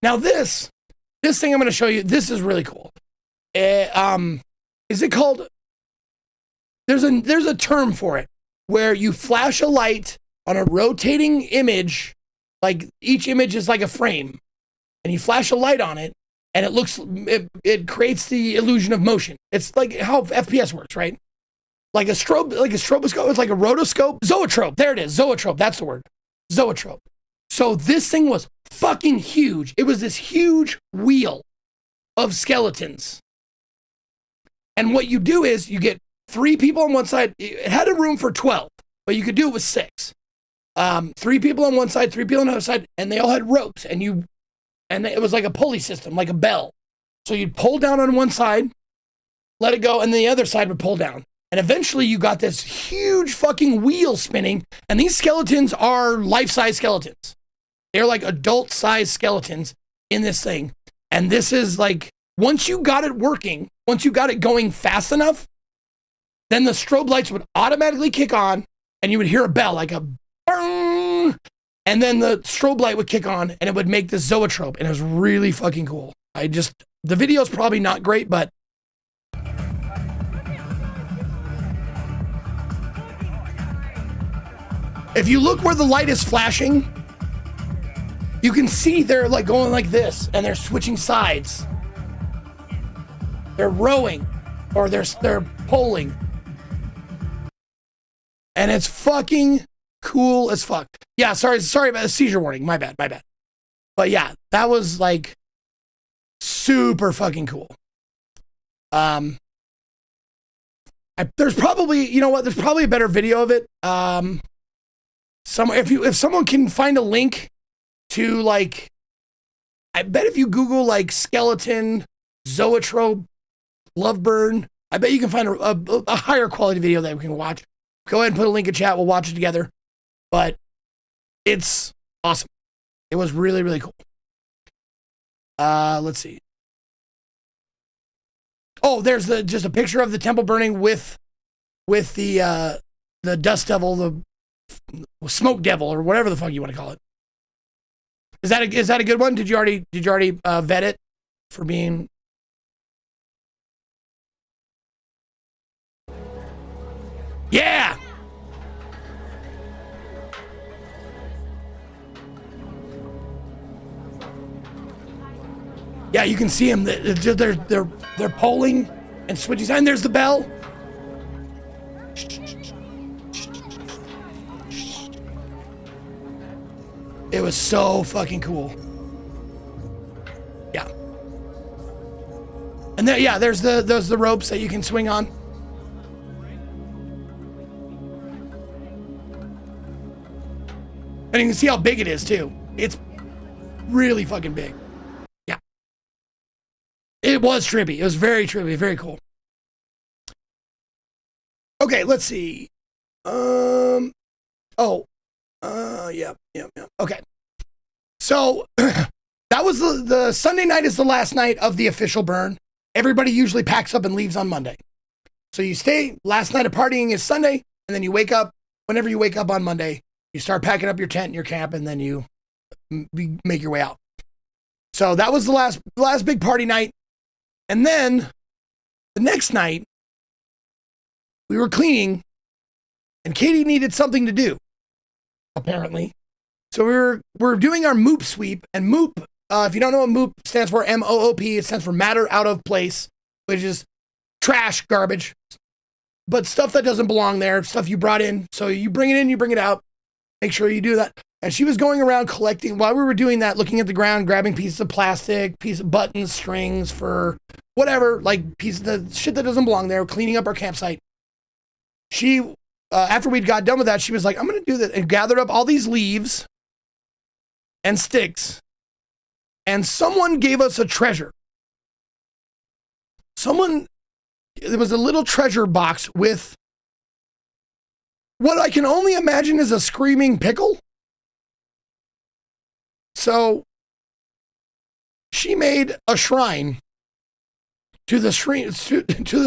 A: Now this thing I'm going to show you, this is really cool. Is it called, there's a term for it, where you flash a light on a rotating image, like each image is like a frame, and you flash a light on it, and it creates the illusion of motion. It's like how FPS works, right? Like a stroboscope, it's like a rotoscope. Zoetrope, there it is, zoetrope, that's the word. Zoetrope. So this thing was fucking huge. It was this huge wheel of skeletons. And what you do is you get 3 people on one side. It had a room for 12, but you could do it with 6. 3 people on one side, 3 people on the other side, and they all had ropes, and it was like a pulley system, like a bell. So you'd pull down on one side, let it go, and the other side would pull down. And eventually you got this huge fucking wheel spinning, and these skeletons are life-size skeletons. They're like adult-sized skeletons in this thing. And this is like, once you got it working, once you got it going fast enough, then the strobe lights would automatically kick on, and you would hear a bell, like a bang, and then the strobe light would kick on, and it would make this zoetrope, and it was really fucking cool. The video's probably not great, but if you look where the light is flashing, you can see they're like going like this, and they're switching sides. They're rowing, or they're pulling. And it's fucking cool as fuck. Yeah, sorry about the seizure warning. My bad. But yeah, that was like super fucking cool. There's probably, you know what? There's probably a better video of it. If someone can find a link to, like, I bet if you Google like skeleton, zoetrope, Loveburn, I bet you can find a higher quality video that we can watch. Go ahead and put a link in chat. We'll watch it together. But it's awesome. It was really, really cool. Let's see. Oh, there's just a picture of the temple burning with the dust devil, the smoke devil, or whatever the fuck you want to call it. Is that a good one? Did you already vet it for being? Yeah. Yeah, you can see them. They're polling and switching. And there's the bell. It was so fucking cool. Yeah. And there's the ropes that you can swing on. And you can see how big it is too. It's really fucking big. Yeah. It was trippy. It was very trippy, very cool. Okay, let's see. Yeah. Okay. So that was the Sunday night is the last night of the official burn. Everybody usually packs up and leaves on Monday. So you stay, last night of partying is Sunday, and then you wake up, whenever you wake up on Monday, you start packing up your tent and your camp, and then you make your way out. So that was the last big party night. And then the next night, we were cleaning, and Katie needed something to do, apparently. So we're doing our MOOP sweep, and MOOP, if you don't know what MOOP stands for, M-O-O-P, it stands for matter out of place, which is trash, garbage, but stuff that doesn't belong there, stuff you brought in. So you bring it in, you bring it out. Make sure you do that. And she was going around collecting, while we were doing that, looking at the ground, grabbing pieces of plastic, pieces of buttons, strings, for whatever, like pieces of the shit that doesn't belong there, cleaning up our campsite. She, after we'd got done with that, she was like, I'm going to do this, and gathered up all these leaves and sticks. And someone gave us a treasure. There was a little treasure box with what I can only imagine is a screaming pickle. So she made a shrine to the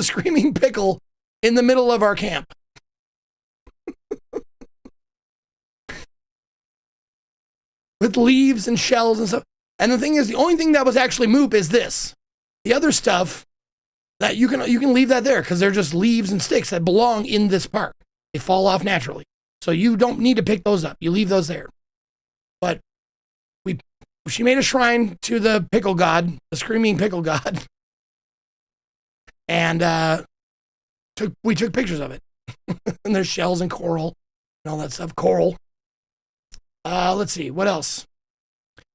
A: screaming pickle in the middle of our camp. With leaves and shells and stuff. And the thing is, the only thing that was actually moop is this. The other stuff, that you can leave that there because they're just leaves and sticks that belong in this park. They fall off naturally. So you don't need to pick those up. You leave those there. But she made a shrine to the pickle god, the screaming pickle god. And we took pictures of it. And there's shells and coral and all that stuff. Coral. Let's see, what else?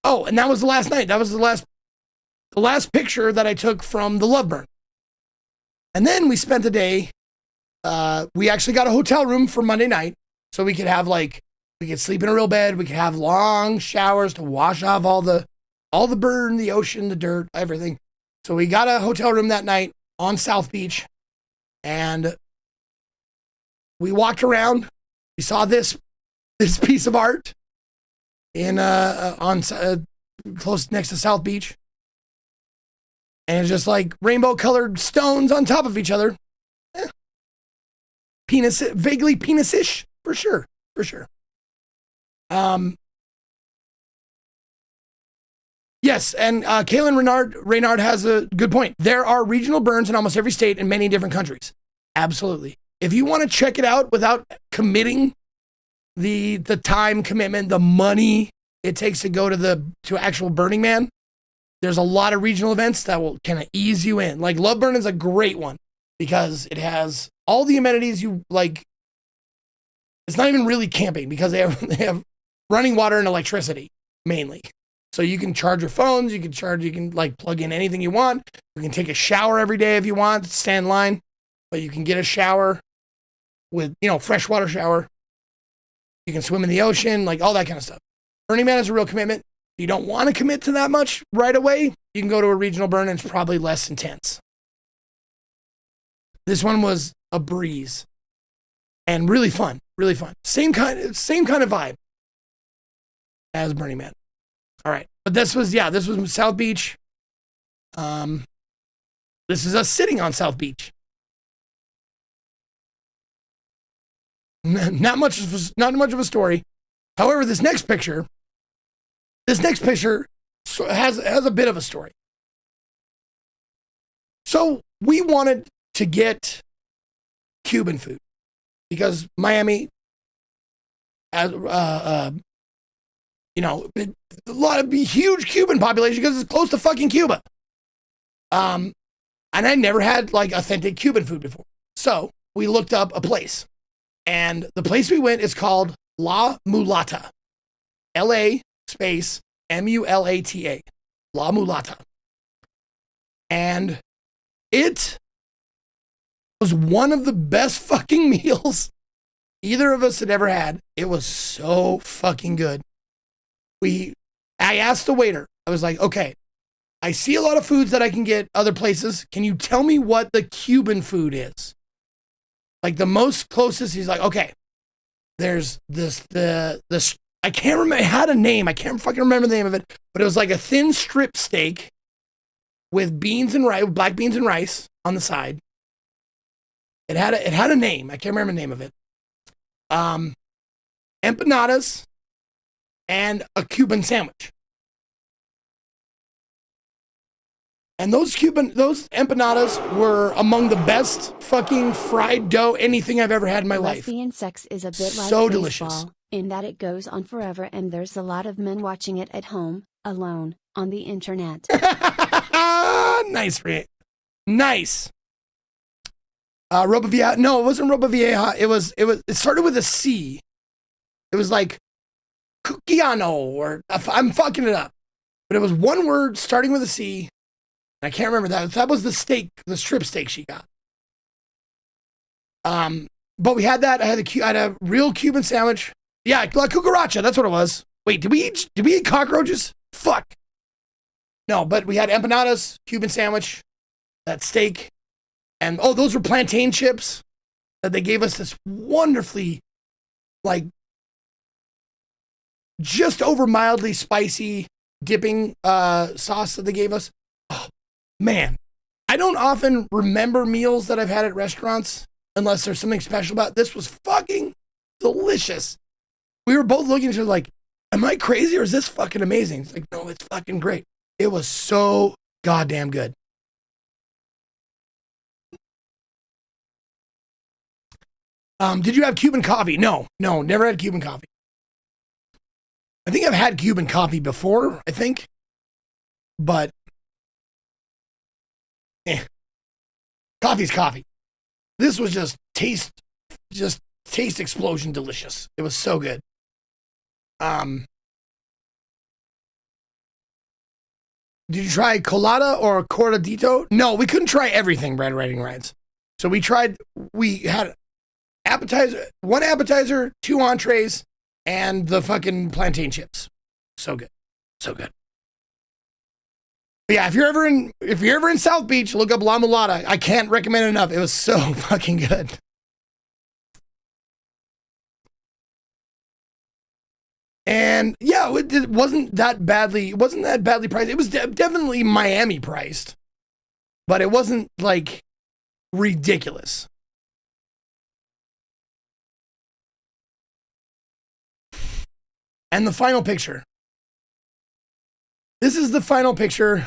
A: Oh, and that was the last night. That was the last picture that I took from the Loveburn. And then we spent the day, we actually got a hotel room for Monday night. So we could have we could sleep in a real bed. We could have long showers to wash off all the burn, the ocean, the dirt, everything. So we got a hotel room that night on South Beach. And we walked around. We saw this piece of art close next to South Beach. And it's just like rainbow colored stones on top of each other. Vaguely penis-ish, for sure. Yes, and Kaylin Reynard has a good point. There are regional burns in almost every state in many different countries. Absolutely. If you want to check it out without committing the time commitment, the money it takes to go to actual Burning Man, there's a lot of regional events that will kind of ease you in. Like Love Burn is a great one because it has all the amenities you like. It's not even really camping because they have running water and electricity mainly. So you can charge your phones, you can like plug in anything you want. You can take a shower every day if you want, stand in line, but you can get a shower with, freshwater shower. You can swim in the ocean, like all that kind of stuff. Burning Man is a real commitment. If you don't want to commit to that much right away, you can go to a regional burn and it's probably less intense. This one was a breeze and really fun. Same kind of vibe as Burning Man. All right. But this was South Beach. This is us sitting on South Beach. Not much of a story. However, this next picture has a bit of a story. So we wanted to get Cuban food because Miami has, a lot of huge Cuban population because it's close to fucking Cuba. And I never had like authentic Cuban food before. So we looked up a place. And the place we went is called La Mulata. LA space MULATA. La Mulata. And it was one of the best fucking meals either of us had ever had. It was so fucking good. I asked the waiter, I was like, okay, I see a lot of foods that I can get other places. Can you tell me what the Cuban food is? Like the most closest, he's like, okay, there's this, I can't remember, it had a name. I can't fucking remember the name of it, but it was like a thin strip steak with beans and rice, black beans and rice on the side. It had a name. I can't remember the name of it. Empanadas and a Cuban sandwich. And those empanadas were among the best fucking fried dough anything I've ever had in my life.
B: Lesbian sex is a bit like
A: so
B: baseball,
A: delicious.
B: in that it goes on forever and there's a lot of men watching it at home, alone, on the internet.
A: Nice, Rick. Nice. Ropa Vieja. No, it wasn't Ropa Vieja. It started with a C. It was like Cucchiano, or I'm fucking it up. But it was one word starting with a C. I can't remember that. That was the steak, the strip steak she got. But we had that. I had a real Cuban sandwich. Yeah, la cucaracha. That's what it was. Wait, did we eat cockroaches? Fuck. No, but we had empanadas, Cuban sandwich, that steak, and those were plantain chips that they gave us this wonderfully, like, just over mildly spicy dipping sauce that they gave us. Oh, man. I don't often remember meals that I've had at restaurants unless there's something special about it. This was fucking delicious. We were both looking at each other like, am I crazy or is this fucking amazing? It's like, no, it's fucking great. It was so goddamn good. Did you have Cuban coffee? No, never had Cuban coffee. I think I've had Cuban coffee before, but coffee's coffee. This was just taste explosion delicious. It was so good. Did you try colada or cortadito? No, we couldn't try everything, Brad Writing Rides. So we had one appetizer, 2 entrees, and the fucking plantain chips. So good. So good. But yeah, if you're ever in South Beach, look up La Mulata. I can't recommend it enough. It was so fucking good. And yeah, it wasn't that badly priced. It was definitely Miami priced, but it wasn't like ridiculous. And the final picture. This is the final picture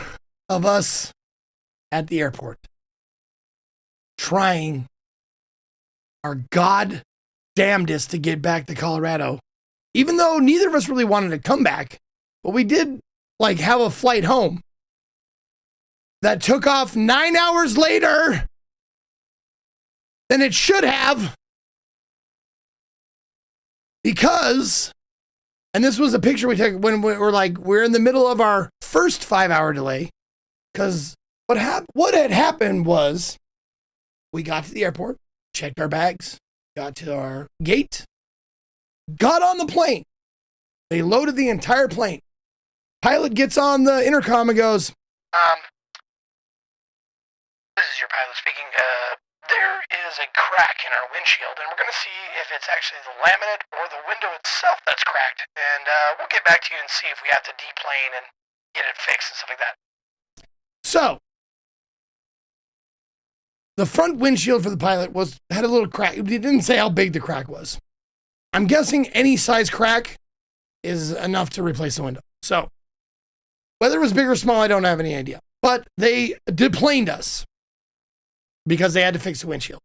A: of us at the airport, trying our goddamnedest to get back to Colorado, even though neither of us really wanted to come back. But we did like have a flight home that took off 9 hours later than it should have, because, and this was a picture we took when we're in the middle of our first 5-hour delay, because what had happened was we got to the airport, checked our bags, got to our gate, got on the plane. They loaded the entire plane. Pilot gets on the intercom and goes,
D: this is your pilot speaking. There is a crack in our windshield, and we're going to see if it's actually the laminate or the window itself that's cracked. And we'll get back to you and see if we have to deplane and get it fixed and stuff like that.
A: So, the front windshield for the pilot had a little crack. It didn't say how big the crack was. I'm guessing any size crack is enough to replace the window. So, whether it was big or small, I don't have any idea. But they deplaned us because they had to fix the windshield.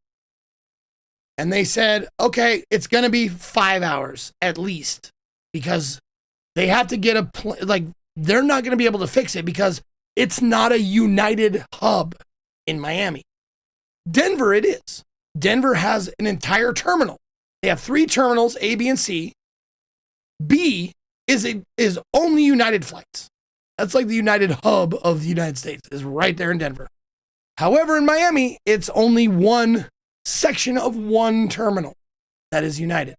A: And they said, okay, it's going to be 5 hours at least, because they have to get they're not going to be able to fix it because it's not a United hub in Miami. Denver, it is. Denver has an entire terminal. They have 3 terminals, A, B, and C. B is only United flights. That's like the United hub of the United States, is right there in Denver. However, in Miami, it's only one section of one terminal that is United.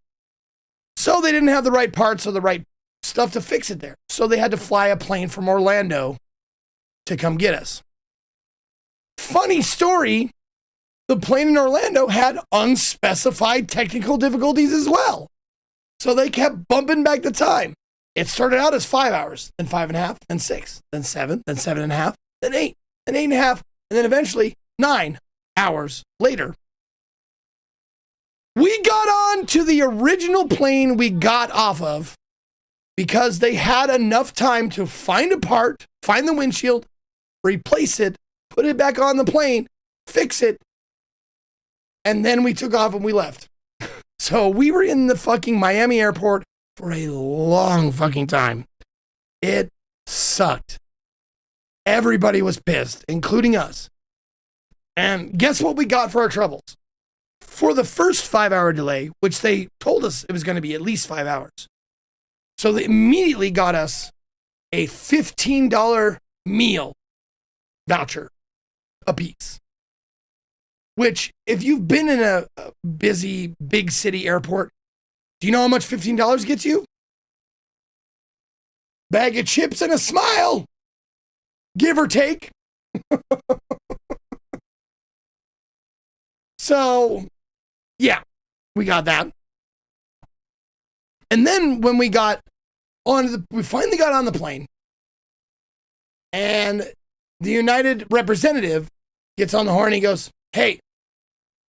A: So they didn't have the right parts or the right stuff to fix it there. So they had to fly a plane from Orlando to come get us. Funny story, the plane in Orlando had unspecified technical difficulties as well. So they kept bumping back the time. It started out as 5 hours, then 5.5, then 6, then 7, then 7.5, then 8, then 8.5, and then eventually 9 hours later. We got on to the original plane we got off of because they had enough time to find a part, find the windshield, replace it, put it back on the plane, fix it, and then we took off and we left. So we were in the fucking Miami airport for a long fucking time. It sucked. Everybody was pissed, including us. And guess what we got for our troubles? For the first 5-hour delay, which they told us it was going to be at least 5 hours, So they immediately got us a $15 meal voucher a piece. Which, if you've been in a busy, big city airport, do you know how much $15 gets you? Bag of chips and a smile, give or take. So, yeah, we got that. And then when we finally got on the plane, and the United representative gets on the horn and he goes, "Hey,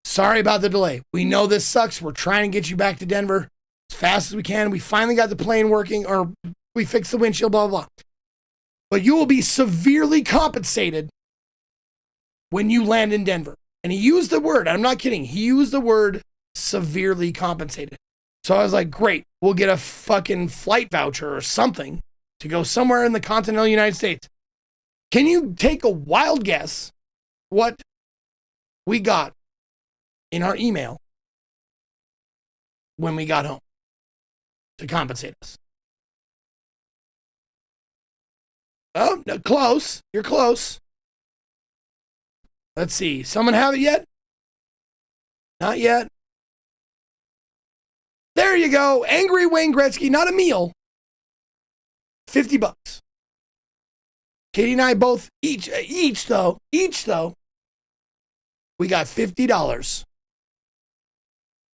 A: sorry about the delay. We know this sucks. We're trying to get you back to Denver as fast as we can. We finally got the plane working, or we fixed the windshield, blah, blah, blah. But you will be severely compensated when you land in Denver." And he used the word, I'm not kidding, he used the word severely compensated. So I was like, great, we'll get a fucking flight voucher or something to go somewhere in the continental United States. Can you take a wild guess what we got in our email when we got home to compensate us? Oh, no, close. You're close. Let's see. Someone have it yet? Not yet. There you go. Angry Wayne Gretzky, not a meal. $50. Katie and I both each though, we got $50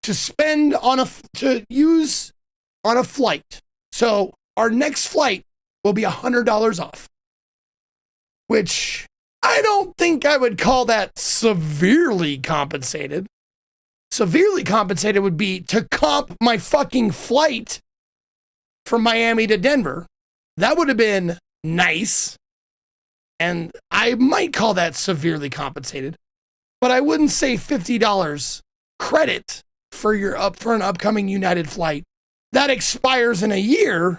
A: to spend to use on a flight. So our next flight will be $100 off, which I don't think I would call that severely compensated. Severely compensated would be to comp my fucking flight from Miami to Denver. That would have been nice. And I might call that severely compensated, but I wouldn't say $50 credit for an upcoming United flight that expires in a year.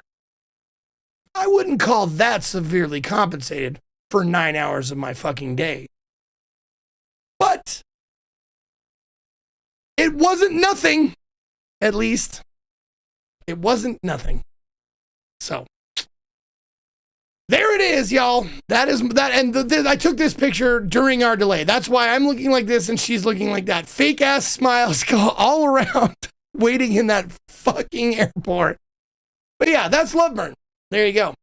A: I wouldn't call that severely compensated for 9 hours of my fucking day. But it wasn't nothing. At least it wasn't nothing. So there it is, y'all. That is that. And I took this picture during our delay. That's why I'm looking like this and she's looking like that. Fake ass smiles go all around waiting in that fucking airport. But yeah, that's Love Burn. There you go.